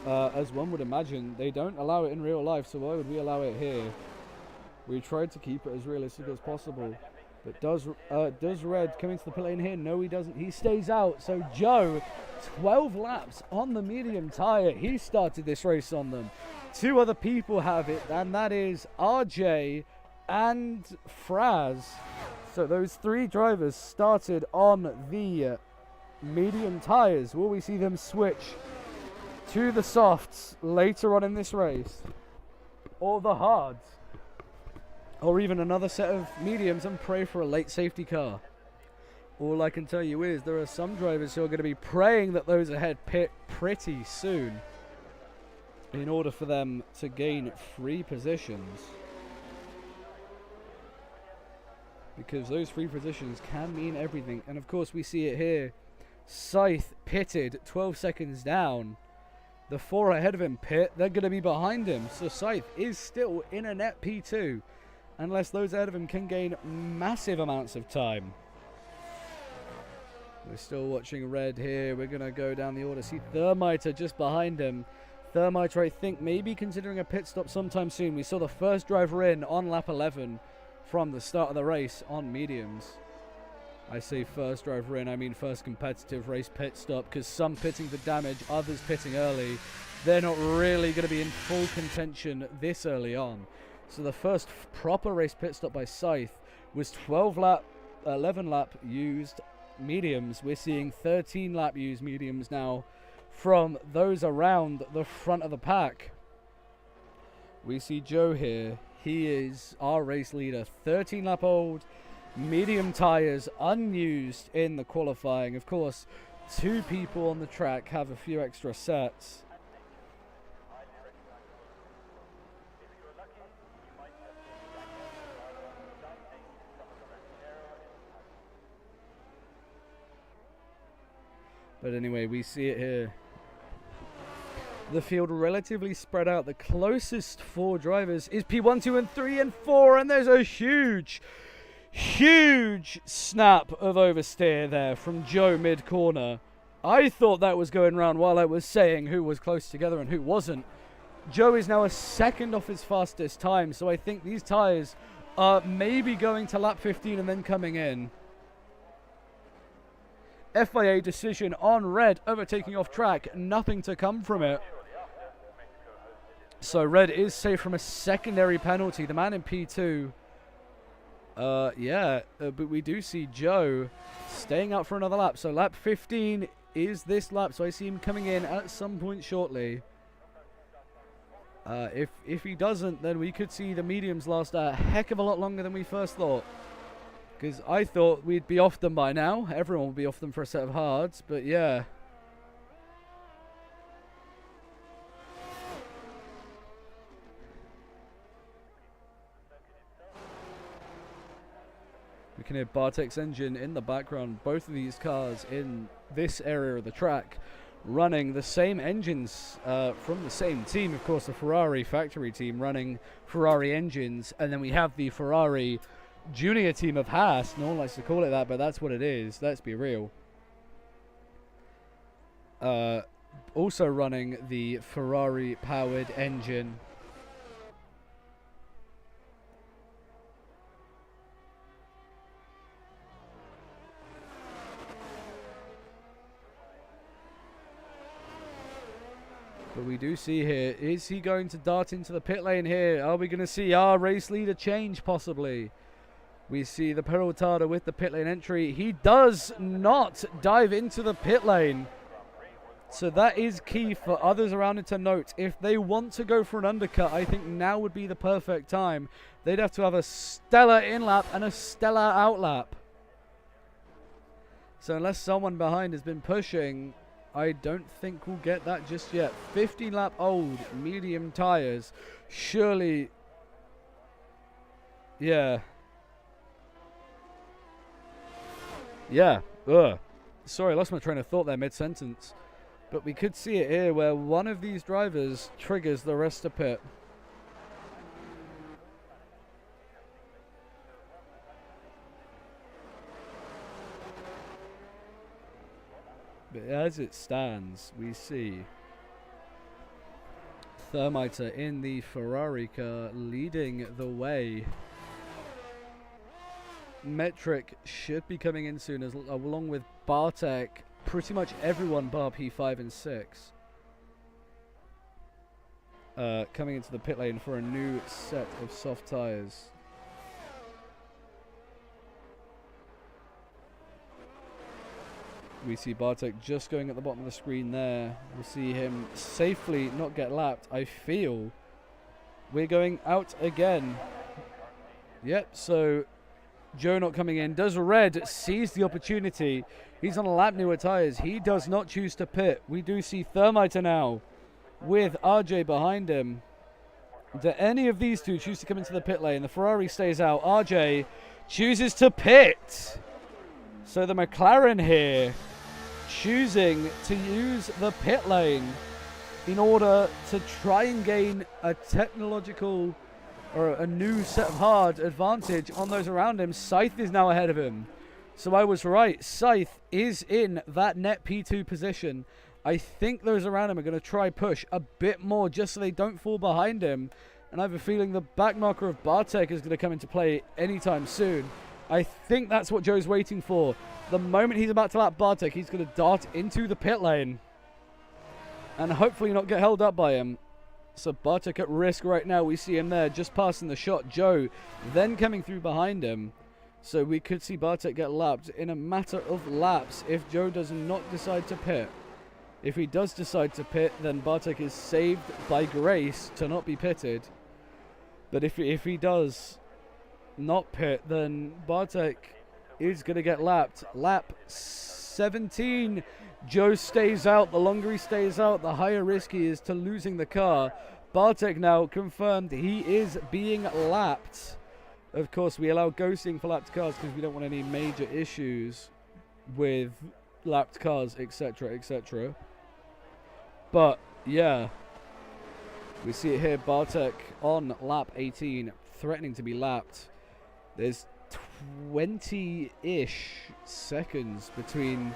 As one would imagine, they don't allow it in real life, so why would we allow it here? We tried to keep it as realistic as possible. But does Red come into the pit lane here? No, he doesn't. He stays out. So Joe, 12 laps on the medium tyre. He started this race on them. Two other people have it, and that is RJ and Fraz. So those three drivers started on the medium tyres. Will we see them switch to the softs later on in this race? Or the hards? Or even another set of mediums and pray for a late safety car? All I can tell you is there are some drivers who are going to be praying that those ahead pit pretty soon in order for them to gain free positions. Because those free positions can mean everything. And of course we see it here. Scythe pitted 12 seconds down. The four ahead of him pit. They're going to be behind him. So Scythe is still in a net P2. Unless those ahead of him can gain massive amounts of time. We're still watching Red here. We're going to go down the order. See Thermiter just behind him. Thermiter, I think, maybe considering a pit stop sometime soon. We saw the first driver in on lap 11 from the start of the race on mediums. I say first driver in, I mean first competitive race pit stop, because some pitting for damage, others pitting early. They're not really going to be in full contention this early on. So the first proper race pit stop by Scythe was 11 lap used mediums. We're seeing 13 lap used mediums now from those around the front of the pack. We see Joe here. He is our race leader. 13 lap old, medium tyres, unused in the qualifying. Of course, two people on the track have a few extra sets. But anyway, we see it here. The field relatively spread out. The closest four drivers is P1, 2, and 3, and 4. And there's a huge, huge snap of oversteer there from Joe mid-corner. I thought that was going round while I was saying who was close together and who wasn't. Joe is now a second off his fastest time. So I think these tyres are maybe going to lap 15 and then coming in. FIA decision on Red overtaking off track. Nothing to come from it. So Red is safe from a secondary penalty. The man in P2. But we do see Joe staying out for another lap. So lap 15 is this lap. So I see him coming in at some point shortly. If he doesn't, then we could see the mediums last a heck of a lot longer than we first thought. Because I thought we'd be off them by now. Everyone would be off them for a set of hards. But yeah. We can hear Bartek's engine in the background. Both of these cars in this area of the track running the same engines from the same team. Of course, the Ferrari factory team running Ferrari engines. And then we have the Ferrari junior team of Haas. No one likes to call it that, but that's what it is. Let's be real. Also running the Ferrari powered engine. we do see here. Is he going to dart into the pit lane here? Are we going to see our race leader change possibly? We see the Peraltada with the pit lane entry. He does not dive into the pit lane. So that is key for others around it to note. If they want to go for an undercut, I think now would be the perfect time. They'd have to have a stellar in-lap and a stellar out-lap. So unless someone behind has been pushing, I don't think we'll get that just yet. 15-lap old, medium tires. Surely, yeah. Yeah. Ugh. Sorry, I lost my train of thought there mid-sentence. But we could see it here where one of these drivers triggers the rest to pit. But as it stands, we see Thermiter in the Ferrari car leading the way. Metric should be coming in soon, along with Bartek. Pretty much everyone bar P5 and 6 coming into the pit lane for a new set of soft tires. We see Bartek just going at the bottom of the screen there. We'll see him safely not get lapped. I feel we're going out again. Yep, so Joe not coming in. Does Red seize the opportunity? He's on a lap newer tires. He does not choose to pit. We do see Thermiter now with RJ behind him. Do any of these two choose to come into the pit lane? The Ferrari stays out. RJ chooses to pit. So the McLaren here choosing to use the pit lane in order to try and gain a technological or a new set of hard advantage on those around him. Scythe is now ahead of him. So I was right. Scythe is in that net P2 position. I think those around him are going to try push a bit more just so they don't fall behind him. And I have a feeling the back marker of Bartek is going to come into play anytime soon. I think that's what Joe's waiting for. The moment he's about to lap Bartek, he's going to dart into the pit lane. And hopefully not get held up by him. So Bartek at risk right now. We see him there just passing the shot. Joe then coming through behind him. So we could see Bartek get lapped in a matter of laps if Joe does not decide to pit. If he does decide to pit, then Bartek is saved by grace to not be pitted. But if he does not pit, then Bartek is going to get lapped. Lap 17. Joe stays out. The longer he stays out, the higher risk he is to losing the car. Bartek now confirmed he is being lapped. Of course, we allow ghosting for lapped cars because we don't want any major issues with lapped cars, etc., etc. But, yeah. We see it here. Bartek on lap 18, threatening to be lapped. There's 20-ish seconds between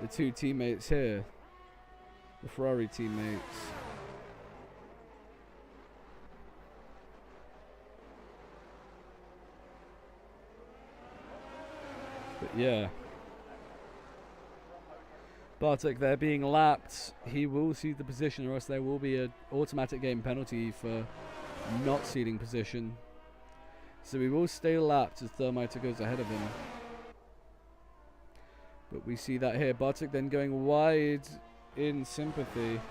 the two teammates here. The Ferrari teammates. But yeah. Bartek there being lapped. He will cede the position, or else there will be an automatic game penalty for not ceding position. So we will stay lapped as Thermiter goes ahead of him. But we see that here. Bartek then going wide in sympathy.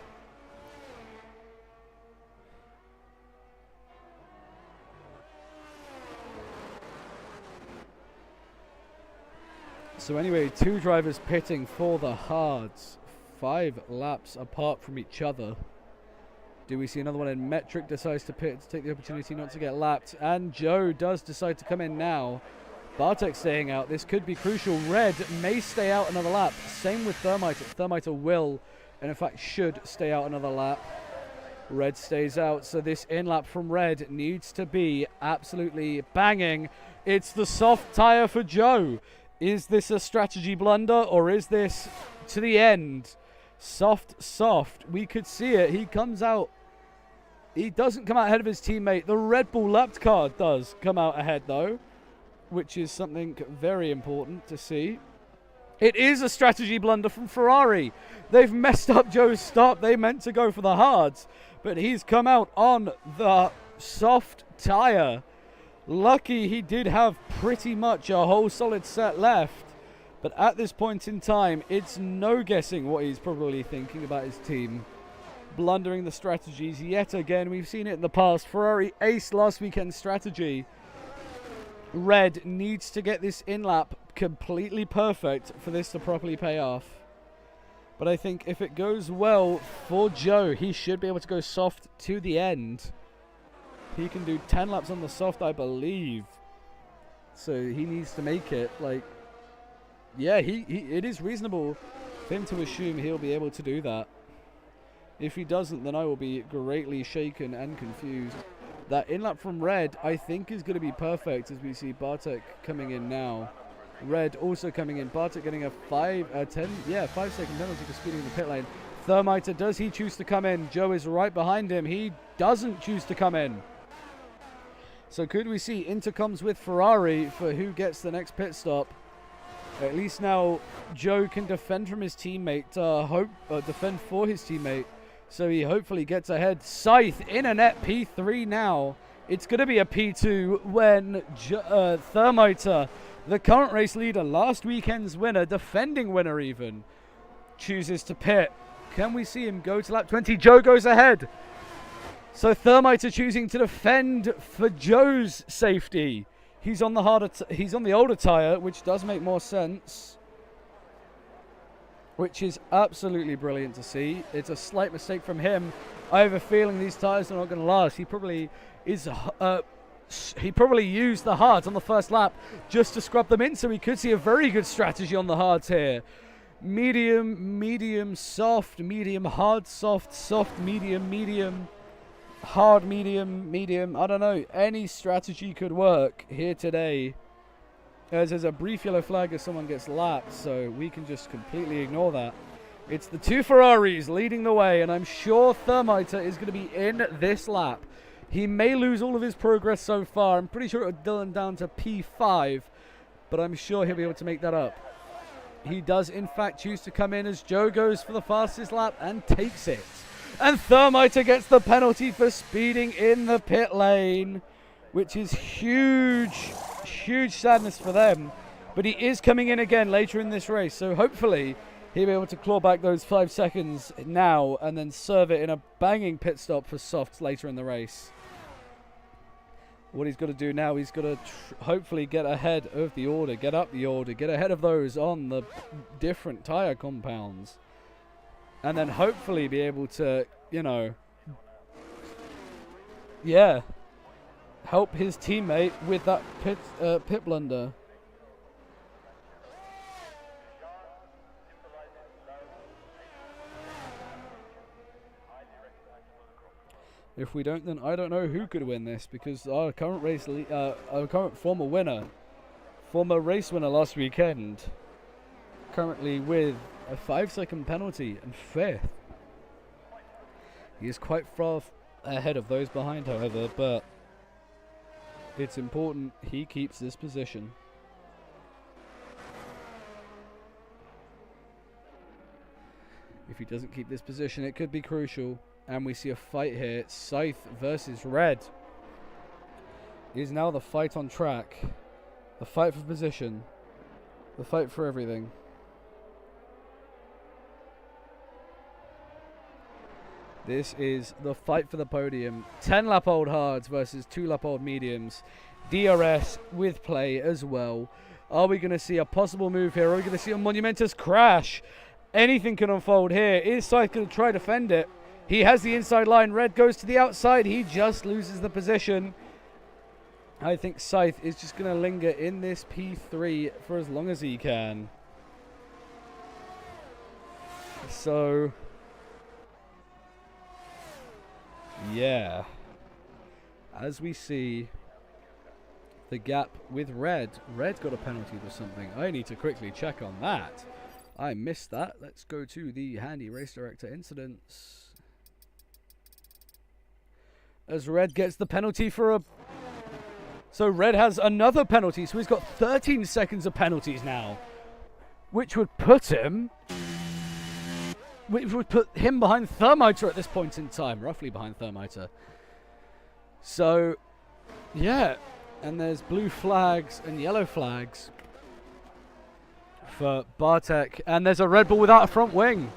So anyway, two drivers pitting for the hards. 5 laps apart from each other. Do we see another one in? Metric decides to pit to take the opportunity not to get lapped. And Joe does decide to come in now. Bartek staying out. This could be crucial. Red may stay out another lap. Same with Thermiter. Thermiter will, and in fact should, stay out another lap. Red stays out. So this in-lap from Red needs to be absolutely banging. It's the soft tyre for Joe. Is this a strategy blunder, or is this to the end? Soft, soft. We could see it. He comes out. He doesn't come out ahead of his teammate. The Red Bull lapped car does come out ahead, though, which is something very important to see. It is a strategy blunder from Ferrari. They've messed up Joe's stop. They meant to go for the hards, but he's come out on the soft tire. Lucky he did have pretty much a whole solid set left, but at this point in time, it's no guessing what he's probably thinking about his team. Blundering the strategies yet again. We've seen it in the past. Ferrari aced last weekend's strategy. Red needs to get this in-lap completely perfect for this to properly pay off. But I think if it goes well for Joe, he should be able to go soft to the end. He can do 10 laps on the soft, I believe. So he needs to make it. Like, yeah, it is reasonable for him to assume he'll be able to do that. If he doesn't, then I will be greatly shaken and confused. That in-lap from Red, I think, is going to be perfect as we see Bartek coming in now. Red also coming in. Bartek getting a 5-second penalty for speeding in the pit lane. Thermiter, does he choose to come in? Joe is right behind him. He doesn't choose to come in. So could we see intercoms with Ferrari for who gets the next pit stop? At least now Joe can defend from his teammate, defend for his teammate. So he hopefully gets ahead. Scythe in a net P3 now. It's going to be a P2 when Thermiter, the current race leader, last weekend's winner, defending winner even, chooses to pit. Can we see him go to lap 20? Joe goes ahead. So Thermiter choosing to defend for Joe's safety. He's on the he's on the older tire, which does make more sense. Which is absolutely brilliant to see. It's a slight mistake from him. I have a feeling these tires are not going to last. He probably is. He probably used the hards on the first lap just to scrub them in. So we could see a very good strategy on the hards here. Medium, medium, soft, medium, hard, soft, soft, medium, medium, hard, medium, medium. I don't know. Any strategy could work here today. As there's a brief yellow flag as someone gets lapped, so we can just completely ignore that. It's the two Ferraris leading the way, and I'm sure Thermiter is going to be in this lap. He may lose all of his progress so far. I'm pretty sure it would dillen down to P5, but I'm sure he'll be able to make that up. He does, in fact, choose to come in as Joe goes for the fastest lap and takes it. And Thermiter gets the penalty for speeding in the pit lane, which is huge. Huge sadness for them, but he is coming in again later in this race, so hopefully he'll be able to claw back those 5 seconds now and then serve it in a banging pit stop for softs later in the race. What he's got to do now, he's got to hopefully get ahead of the order, get up the order, get ahead of those on the different tire compounds, and then hopefully be able to, you know, yeah, help his teammate with that pit blunder. If we don't, then I don't know who could win this, because our current our current former race winner last weekend, currently with a 5-second penalty and 5th. He is quite far ahead of those behind, however, but it's important he keeps this position. If he doesn't keep this position, it could be crucial. And we see a fight here. Scythe versus Red. Is now the fight on track. The fight for position. The fight for everything. This is the fight for the podium. 10-lap-old hards versus 2-lap-old mediums. DRS with play as well. Are we going to see a possible move here? Are we going to see a monumentous crash? Anything can unfold here. Is Scythe going to try to defend it? He has the inside line. Red goes to the outside. He just loses the position. I think Scythe is just going to linger in this P3 for as long as he can. So, yeah. As we see the gap with Red. Red got a penalty for something. I need to quickly check on that. I missed that. Let's go to the handy race director incidents. As Red gets the penalty for a... So Red has another penalty. So he's got 13 seconds of penalties now. which would put him behind Thermiter at this point in time, roughly behind Thermiter. So, yeah, and there's blue flags and yellow flags for Bartek, and there's a Red Bull without a front wing.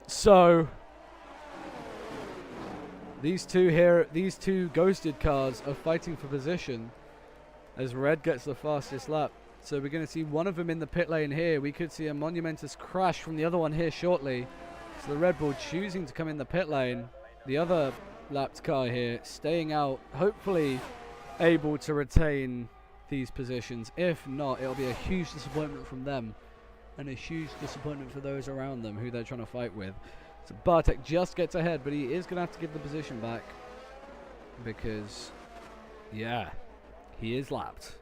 So, these two ghosted cars are fighting for position as Red gets the fastest lap. So we're going to see one of them in the pit lane here. We could see a monumentous crash from the other one here shortly. So the Red Bull choosing to come in the pit lane. The other lapped car here staying out, hopefully able to retain these positions. If not, it'll be a huge disappointment from them and a huge disappointment for those around them who they're trying to fight with. So Bartek just gets ahead, but he is going to have to give the position back because, yeah, he is lapped.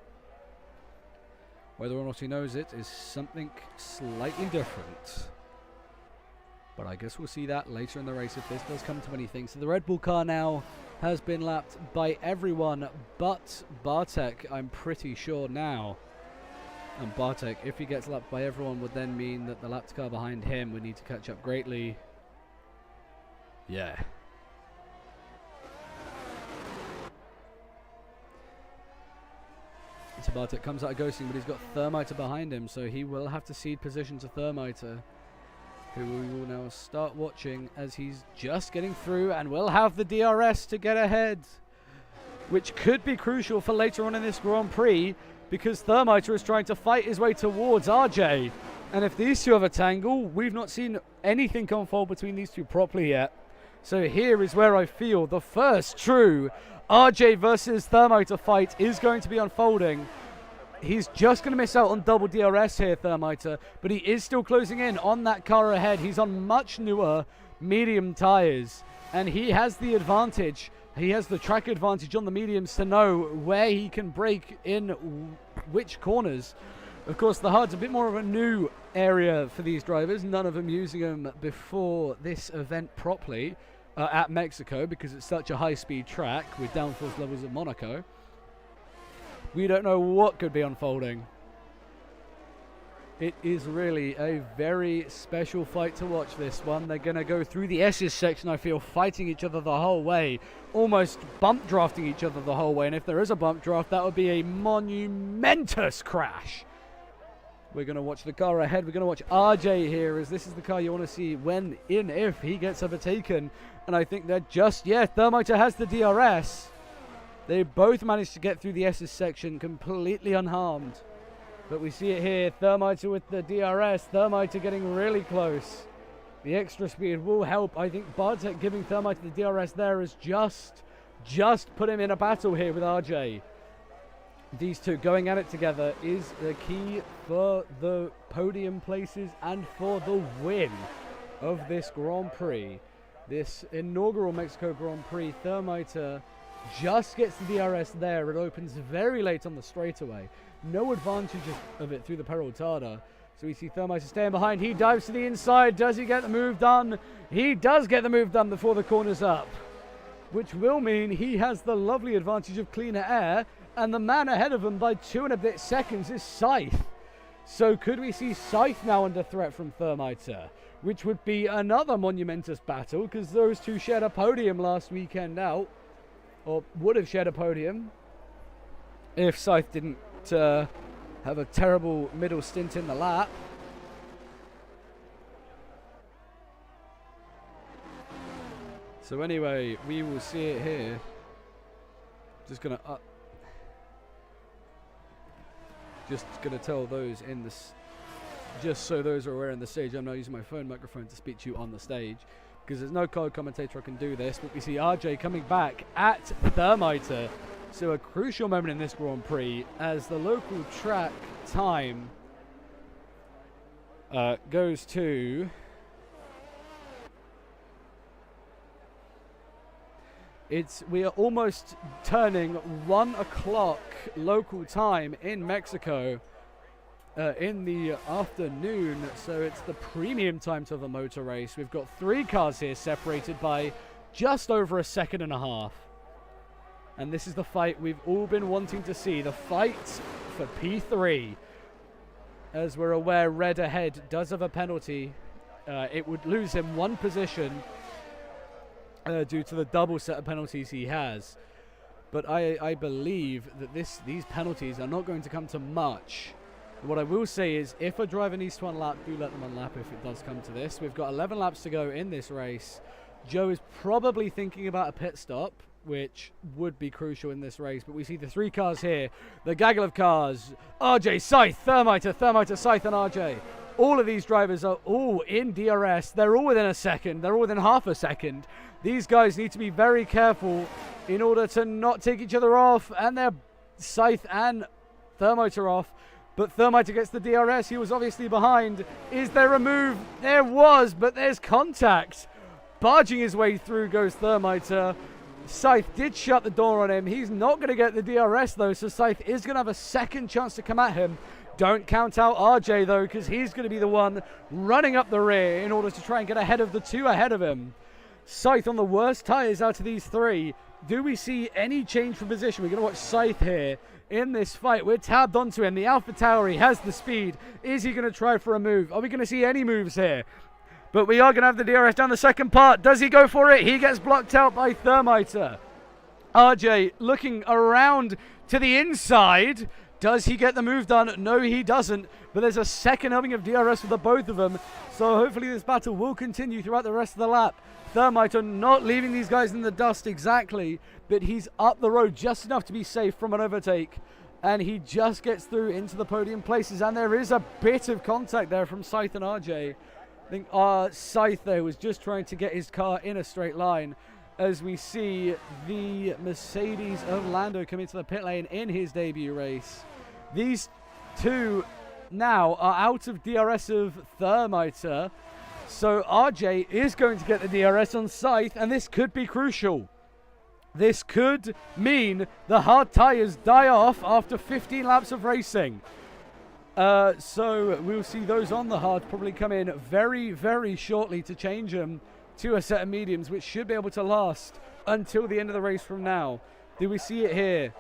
Whether or not he knows it is something slightly different. But I guess we'll see that later in the race if this does come to anything. So the Red Bull car now has been lapped by everyone but Bartek, I'm pretty sure now. And Bartek, if he gets lapped by everyone, would then mean that the lapped car behind him would need to catch up greatly. Yeah. So Bartek comes out of ghosting, but he's got Thermiter behind him, so he will have to cede position to Thermiter, who we will now start watching as he's just getting through and will have the DRS to get ahead, which could be crucial for later on in this Grand Prix, because Thermiter is trying to fight his way towards RJ. And if these two have a tangle, we've not seen anything unfold between these two properly yet. So here is where I feel the first true RJ versus Thermiter fight is going to be unfolding. He's just going to miss out on double DRS here, Thermiter, but he is still closing in on that car ahead. He's on much newer medium tyres, and he has the advantage. He has the track advantage on the mediums to know where he can brake in which corners. Of course, the hard's a bit more of a new area for these drivers. None of them using them before this event properly at Mexico, because it's such a high-speed track with downforce levels at Monaco. We don't know what could be unfolding. It is really a very special fight to watch, this one. They're going to go through the S's section, I feel, fighting each other the whole way, almost bump drafting each other the whole way. And if there is a bump draft, that would be a monumentous crash. We're going to watch the car ahead. We're going to watch RJ here, as this is the car you want to see when, if he gets overtaken. And I think they're just, yeah, Thermiter has the DRS. They both managed to get through the S's section completely unharmed. But we see it here, Thermiter with the DRS, Thermiter getting really close. The extra speed will help. I think Bartek giving Thermiter the DRS there has just put him in a battle here with RJ. These two going at it together is the key for the podium places and for the win of this Grand Prix. This inaugural Mexico Grand Prix, Thermiter just gets the DRS there. It opens very late on the straightaway. No advantage of it through the Peraltada. So we see Thermiter staying behind. He dives to the inside. Does he get the move done? He does get the move done before the corner's up, which will mean he has the lovely advantage of cleaner air. And the man ahead of him by 2 and a bit seconds is Scythe. So could we see Scythe now under threat from Thermiter, which would be another monumentous battle, because those two shared a podium last weekend out, or would have shared a podium if Scythe didn't have a terrible middle stint in the lap. So anyway, we will see it here. Just gonna tell those in this, just so those are aware in the stage, I'm now using my phone microphone to speak to you on the stage, because there's no co-commentator I can do this. But we see RJ coming back at Thermiter. So a crucial moment in this Grand Prix as the local track time goes to we are almost turning 1 o'clock local time in Mexico in the afternoon, so it's the premium time to the motor race. We've got 3 cars here separated by just over a second and a half. And this is the fight we've all been wanting to see, the fight for P3. As we're aware, red ahead does have a penalty. It would lose him 1 position due to the double set of penalties he has. But I believe that these penalties are not going to come to much. What I will say is, if a driver needs to unlap, do let them unlap if it does come to this. We've got 11 laps to go in this race. Joe is probably thinking about a pit stop, which would be crucial in this race. But we see the 3 cars here, the gaggle of cars. RJ, Scythe, Thermiter, Scythe, and RJ. All of these drivers are all in DRS. They're all within a second. They're all within half a second. These guys need to be very careful in order to not take each other off. And they're Scythe and Thermiter off. But Thermiter gets the DRS. He was obviously behind. Is there a move? There was, but there's contact. Barging his way through goes Thermiter. Scythe did shut the door on him. He's not going to get the DRS, though, so Scythe is going to have a second chance to come at him. Don't count out RJ, though, because he's going to be the one running up the rear in order to try and get ahead of the 2 ahead of him. Scythe on the worst tyres out of these 3. Do we see any change for position? We're going to watch Scythe here in this fight. We're tabbed onto him. The Alpha Tower, he has the speed. Is he going to try for a move? Are we going to see any moves here? But we are going to have the DRS down the second part. Does he go for it? He gets blocked out by Thermiter. RJ looking around to the inside. Does he get the move done? No, he doesn't. But there's a second helping of DRS for the both of them. So hopefully this battle will continue throughout the rest of the lap. Thermiter not leaving these guys in the dust exactly, but he's up the road just enough to be safe from an overtake. And he just gets through into the podium places. And there is a bit of contact there from Scythe and RJ. I think Scythe there was just trying to get his car in a straight line, as we see the Mercedes of Lando come into the pit lane in his debut race. These 2 now are out of DRS of Thermiter, so RJ is going to get the DRS on Scythe, and this could be crucial. This could mean the hard tyres die off after 15 laps of racing. So we'll see those on the hard probably come in very, very shortly to change them to a set of mediums, which should be able to last until the end of the race from now. Do we see it here?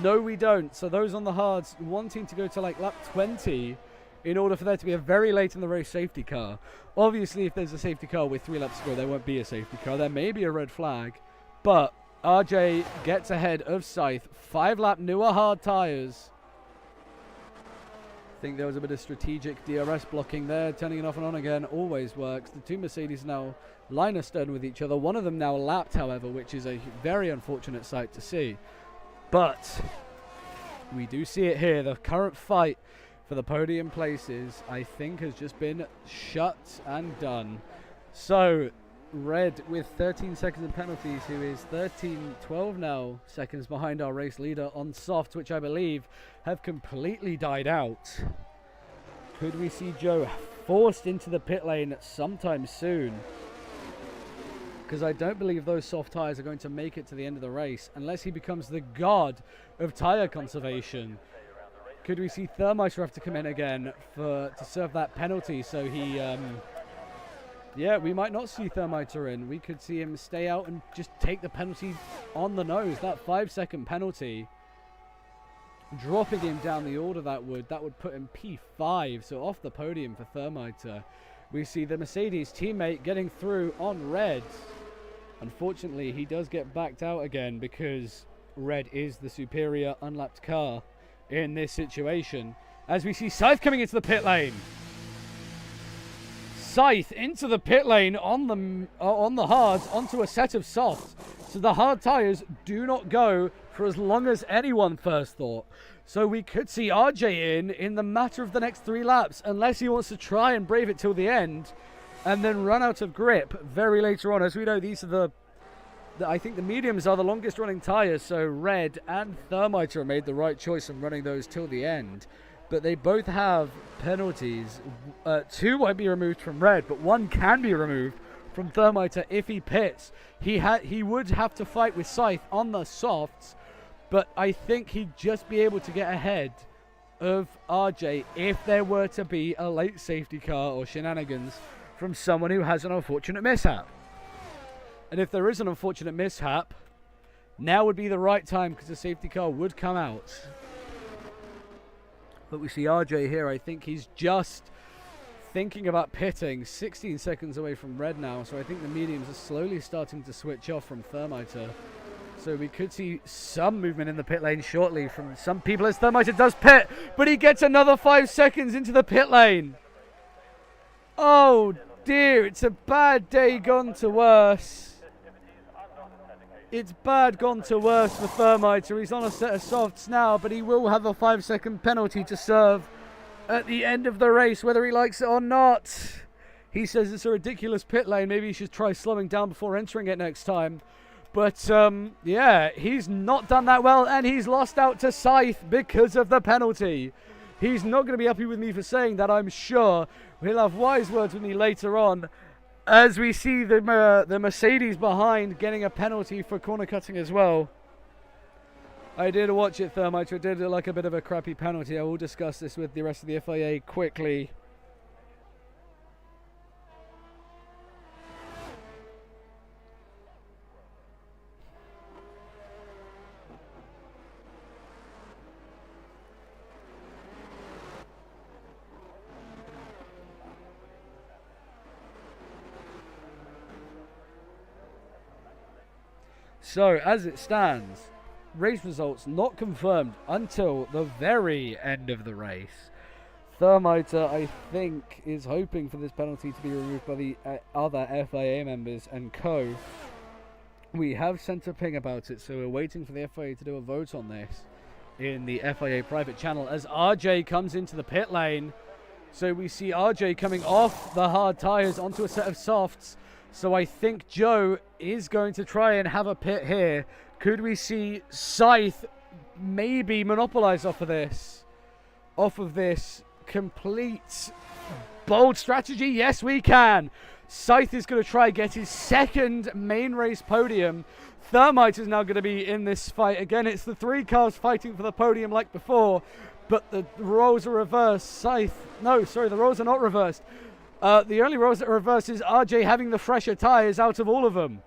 No, we don't. So those on the hards wanting to go to like lap 20 in order for there to be a very late in the race safety car. Obviously, if there's a safety car with 3 laps to go, there won't be a safety car. There may be a red flag, but RJ gets ahead of Scythe. 5-lap newer hard tyres. I think there was a bit of strategic DRS blocking there. Turning it off and on again always works. The 2 Mercedes now line astern with each other. One of them now lapped, however, which is a very unfortunate sight to see. But we do see it here. The current fight for the podium places, I think, has just been shut and done. So Red with 13 seconds of penalties, who is 12 now seconds behind our race leader on soft, which I believe have completely died out. Could we see Joe forced into the pit lane sometime soon? Because I don't believe those soft tyres are going to make it to the end of the race unless he becomes the god of tyre conservation. Could we see Thermiter have to come in again to serve that penalty? So he, yeah, we might not see Thermiter in. We could see him stay out and just take the penalty on the nose. That 5-second penalty, dropping him down the order, that would put him P5, so off the podium for Thermiter. We see the Mercedes teammate getting through on red. Unfortunately, he does get backed out again because red is the superior unlapped car in this situation. As we see Scythe coming into the pit lane. Scythe into the pit lane on the hards onto a set of softs. So the hard tyres do not go for as long as anyone first thought. So we could see RJ in the matter of the next 3 laps, unless he wants to try and brave it till the end and then run out of grip very later on. As we know, these are I think the mediums are the longest running tyres, so Red and Thermiter made the right choice in running those till the end. But they both have penalties. 2 won't be removed from Red, but 1 can be removed from Thermiter if he pits. He would have to fight with Scythe on the softs, but I think he'd just be able to get ahead of RJ if there were to be a late safety car or shenanigans from someone who has an unfortunate mishap. And if there is an unfortunate mishap, now would be the right time because the safety car would come out. But we see RJ here. I think he's just thinking about pitting. 16 seconds away from red now. So I think the mediums are slowly starting to switch off from Thermiter. So we could see some movement in the pit lane shortly from some people as Thermiter does pit. But he gets another 5 seconds into the pit lane. Oh dear, it's a bad day gone to worse. It's bad gone to worse for Thermiter. He's on a set of softs now, but he will have a 5-second penalty to serve at the end of the race, whether he likes it or not. He says it's a ridiculous pit lane. Maybe he should try slowing down before entering it next time. But, yeah, he's not done that well, and he's lost out to Scythe because of the penalty. He's not going to be happy with me for saying that, I'm sure. He'll have wise words with me later on, as we see the Mercedes behind getting a penalty for corner cutting as well. I did watch it, Thermiter. It did look like a bit of a crappy penalty. I will discuss this with the rest of the FIA quickly. So, as it stands, race results not confirmed until the very end of the race. Thermiter, I think, is hoping for this penalty to be removed by the other FIA members and co. We have sent a ping about it, so we're waiting for the FIA to do a vote on this in the FIA private channel as RJ comes into the pit lane. So we see RJ coming off the hard tyres onto a set of softs. So I think Joe is going to try and have a pit here. Could we see Scythe maybe monopolize off of this? Off of this complete bold strategy? Yes, we can. Scythe is going to try get his second main race podium. Thermite is now going to be in this fight. Again, it's the 3 cars fighting for the podium like before, but the roles are reversed. The roles are not reversed. The only roles that are reversed is RJ having the fresher tyres out of all of them.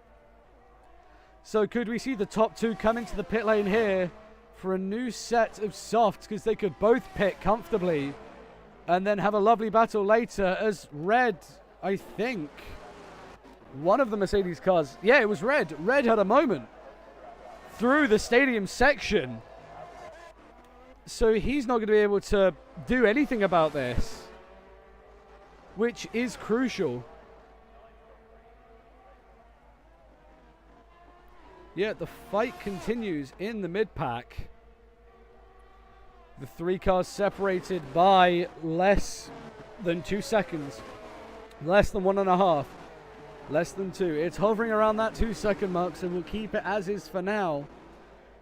So could we see the top 2 come into the pit lane here for a new set of softs, because they could both pit comfortably and then have a lovely battle later as red, I think, one of the Mercedes cars, yeah, it was red. Red had a moment through the stadium section. So he's not going to be able to do anything about this, which is crucial. Yeah, the fight continues in the mid-pack. The 3 cars separated by less than 2 seconds. Less than 1.5. Less than 2. It's hovering around that 2-second mark, so we'll keep it as is for now.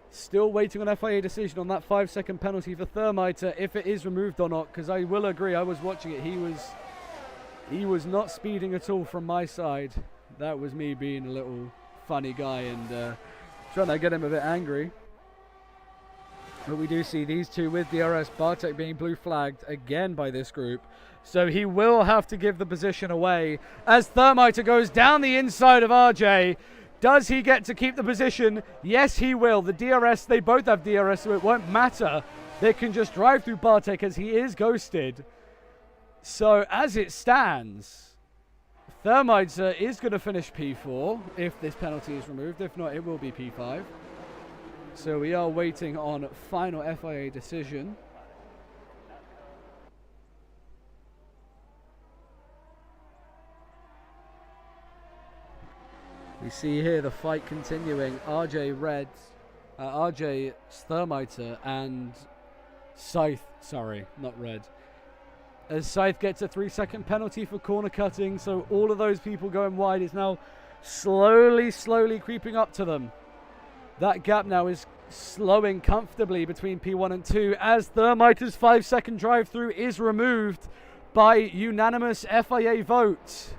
Still waiting on FIA decision on that 5-second penalty for Thermiter, if it is removed or not, because I will agree, I was watching it, he was not speeding at all from my side. That was me being a little funny guy and trying to get him a bit angry. But we do see these two with DRS, Bartek being blue flagged again by this group. So he will have to give the position away as Thermiter goes down the inside of RJ. Does he get to keep the position? Yes, he will. The DRS, they both have DRS, so it won't matter. They can just drive through Bartek as he is ghosted. So as it stands, Thermiter is going to finish P4 if this penalty is removed. If not, it will be P5. So we are waiting on final FIA decision. We see here the fight continuing. RJ Thermiter and Scythe, sorry, not Red. As Scythe gets a 3-second penalty for corner cutting, so all of those people going wide is now slowly creeping up to them. That gap now is slowing comfortably between P1 and 2 as Thermiter's 5-second drive through is removed by unanimous FIA vote.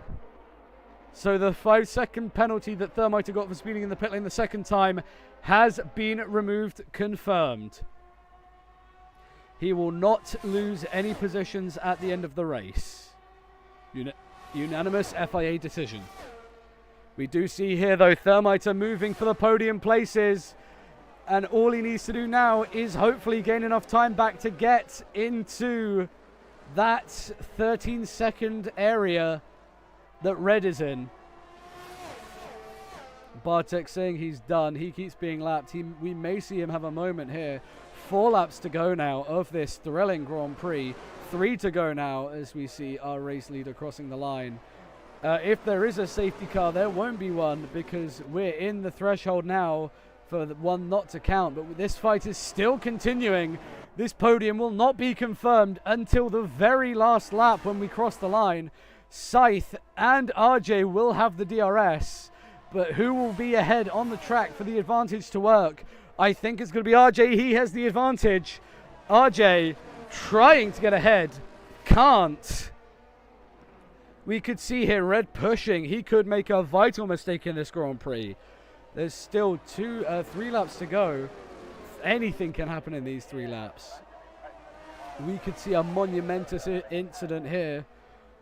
So the 5-second penalty that Thermiter got for speeding in the pit lane the second time has been removed, confirmed. He will not lose any positions at the end of the race. Unanimous FIA decision. We do see here, though, Thermiter moving for the podium places. And all he needs to do now is hopefully gain enough time back to get into that 13-second area that Red is in. Bartek saying he's done. He keeps being lapped. We may see him have a moment here. 4 laps to go now of this thrilling Grand Prix. 3 to go now as we see our race leader crossing the line. If there is a safety car, there won't be one because we're in the threshold now for the one not to count. But this fight is still continuing. This podium will not be confirmed until the very last lap when we cross the line. Scythe and RJ will have the DRS, but who will be ahead on the track for the advantage to work? I think it's going to be RJ. He has the advantage. RJ trying to get ahead. Can't. We could see here Red pushing. He could make a vital mistake in this Grand Prix. There's still 3 laps to go. Anything can happen in these 3 laps. We could see a monumentous incident here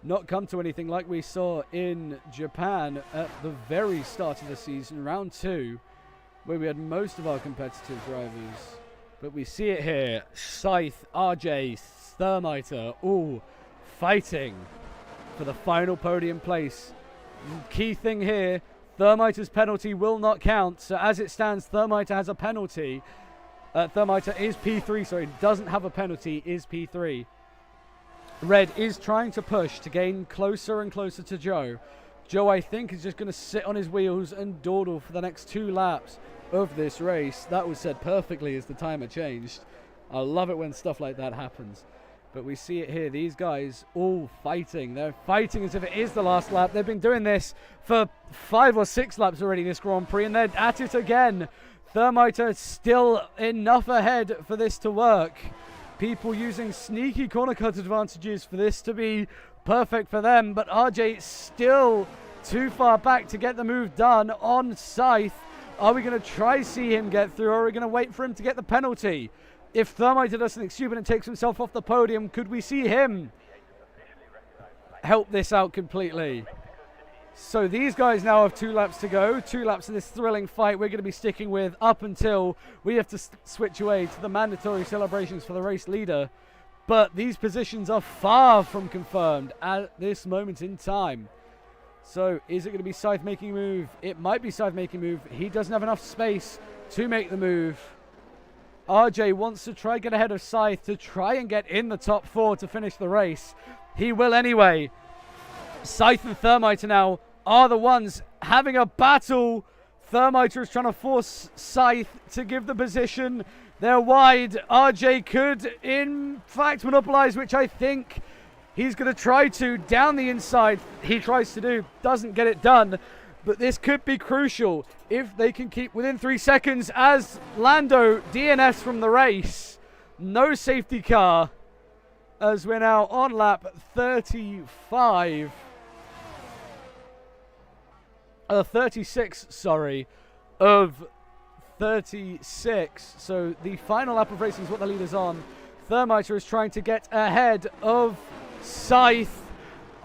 not come to anything like we saw in Japan at the very start of the season, round 2, where we had most of our competitive drivers. But we see it here. Scythe, RJ, Thermiter, all fighting for the final podium place. Key thing here, Thermiter's penalty will not count. So as it stands, Thermiter has a penalty. Thermiter is P3, sorry, doesn't have a penalty, is P3. Red is trying to push to gain closer and closer to Joe. Joe, I think, is just going to sit on his wheels and dawdle for the next 2 laps of this race. That was said perfectly as the timer changed. I love it when stuff like that happens. But we see it here. These guys all fighting. They're fighting as if it is the last lap. They've been doing this for 5 or 6 laps already, this Grand Prix, and they're at it again. Thermiter still enough ahead for this to work. People using sneaky corner cut advantages for this to be perfect for them, but RJ still too far back to get the move done on Scythe. Are we going to try see him get through, or are we going to wait for him to get the penalty? If Thermiter does something stupid and takes himself off the podium, could we see him help this out completely? So these guys now have 2 laps to go. 2 laps of this thrilling fight we're going to be sticking with up until we have to switch away to the mandatory celebrations for the race leader. But these positions are far from confirmed at this moment in time. So is it going to be Scythe making a move? It might be Scythe making a move. He doesn't have enough space to make the move. RJ wants to try and get ahead of Scythe to try and get in the top 4 to finish the race. He will anyway. Scythe and Thermiter now are the ones having a battle. Thermiter is trying to force Scythe to give the position. They're wide. RJ could, in fact, monopolize, which I think he's going to try to. Down the inside, he tries to do. Doesn't get it done. But this could be crucial if they can keep within 3 seconds as Lando DNFs from the race. No safety car as we're now on lap 36, sorry, of 36. So the final lap of racing is what the leader's on. Thermiter is trying to get ahead of Scythe.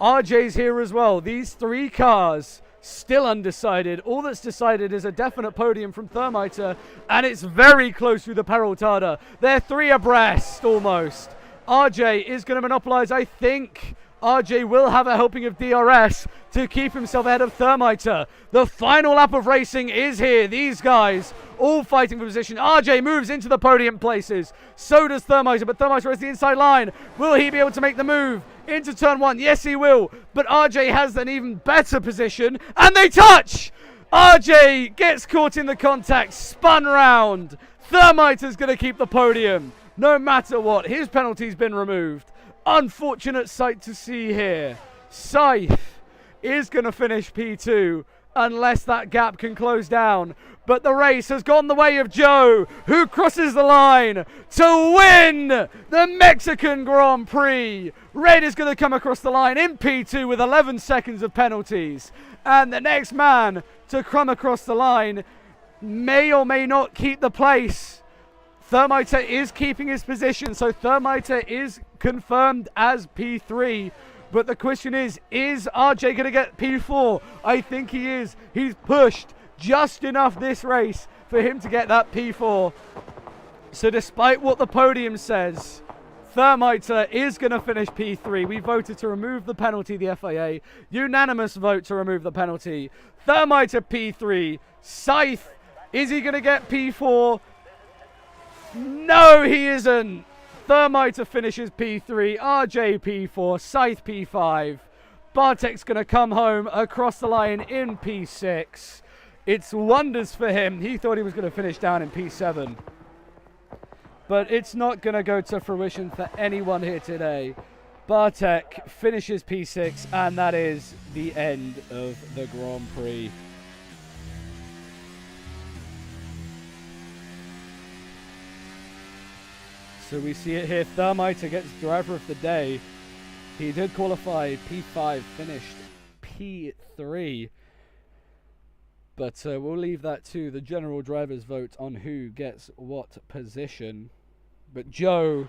RJ's here as well. These 3 cars still undecided. All that's decided is a definite podium from Thermiter, and it's very close through the Peraltada. They're 3 abreast almost. RJ is going to monopolize. I think RJ will have a helping of DRS to keep himself ahead of Thermiter. The final lap of racing is here. These guys all fighting for position. RJ moves into the podium places. So does Thermiter, but Thermiter has the inside line. Will he be able to make the move into turn 1? Yes, he will. But RJ has an even better position, and they touch! RJ gets caught in the contact, spun round. Thermiter's going to keep the podium, no matter what. His penalty's been removed. Unfortunate sight to see here. Scythe is going to finish P2 unless that gap can close down. But the race has gone the way of Joe, who crosses the line to win the Mexican Grand Prix. Red is going to come across the line in P2 with 11 seconds of penalties. And the next man to come across the line may or may not keep the place. Thermiter is keeping his position, so Thermiter is confirmed as P3. But the question is RJ going to get P4? I think he is. He's pushed just enough this race for him to get that P4. So despite what the podium says, Thermiter is going to finish P3. We voted to remove the penalty, the FIA. Unanimous vote to remove the penalty. Thermiter P3. Scythe, is he going to get P4? No, he isn't. Thermiter finishes P3. RJ P4. Scythe P5. Bartek's going to come home across the line in P6. It's wonders for him. He thought he was going to finish down in P7. But it's not going to go to fruition for anyone here today. Bartek finishes P6, and that is the end of the Grand Prix. So we see it here. Thermiter gets driver of the day. He did qualify P5, finished P3. But we'll leave that to the general driver's vote on who gets what position. But Joe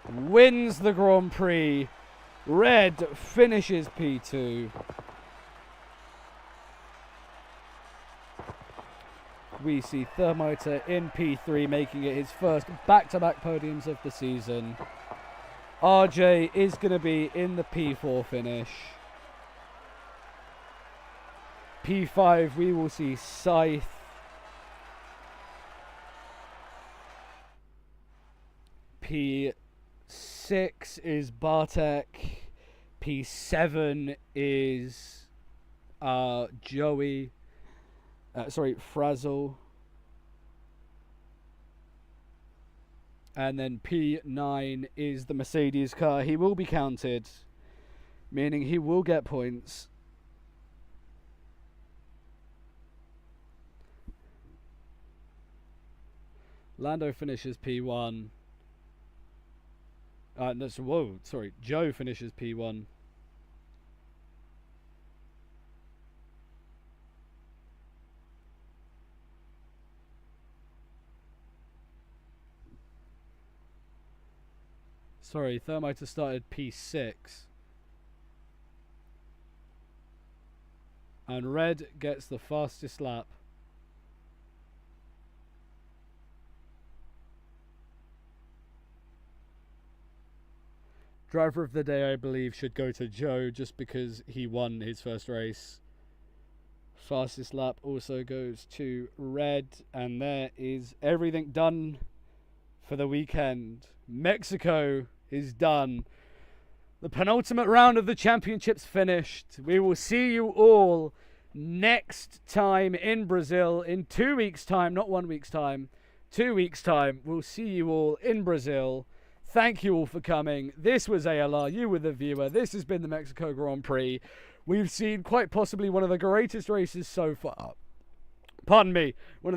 wins the Grand Prix. Red finishes P2. We see Thermiter in P3, making it his first back-to-back podiums of the season. RJ is going to be in the P4 finish. P5, we will see Scythe. P6 is Bartek. P7 is Joey. Frazzle. And then P9 is the Mercedes car. He will be counted, meaning he will get points. Lando finishes P1. Joe finishes P1. Sorry, Thermiter started P6. And Red gets the fastest lap. Driver of the day, I believe, should go to Joe just because he won his first race. Fastest lap also goes to Red. And there is everything done for the weekend. Mexico is done. The penultimate round of the championships finished. We will see you all next time in Brazil in 2 weeks' time, not 1 week's time. 2 weeks' time. We'll see you all in Brazil. Thank you all for coming. This was ALR. You were the viewer. This has been the Mexico Grand Prix. We've seen quite possibly one of the greatest races so far. Pardon me. One of the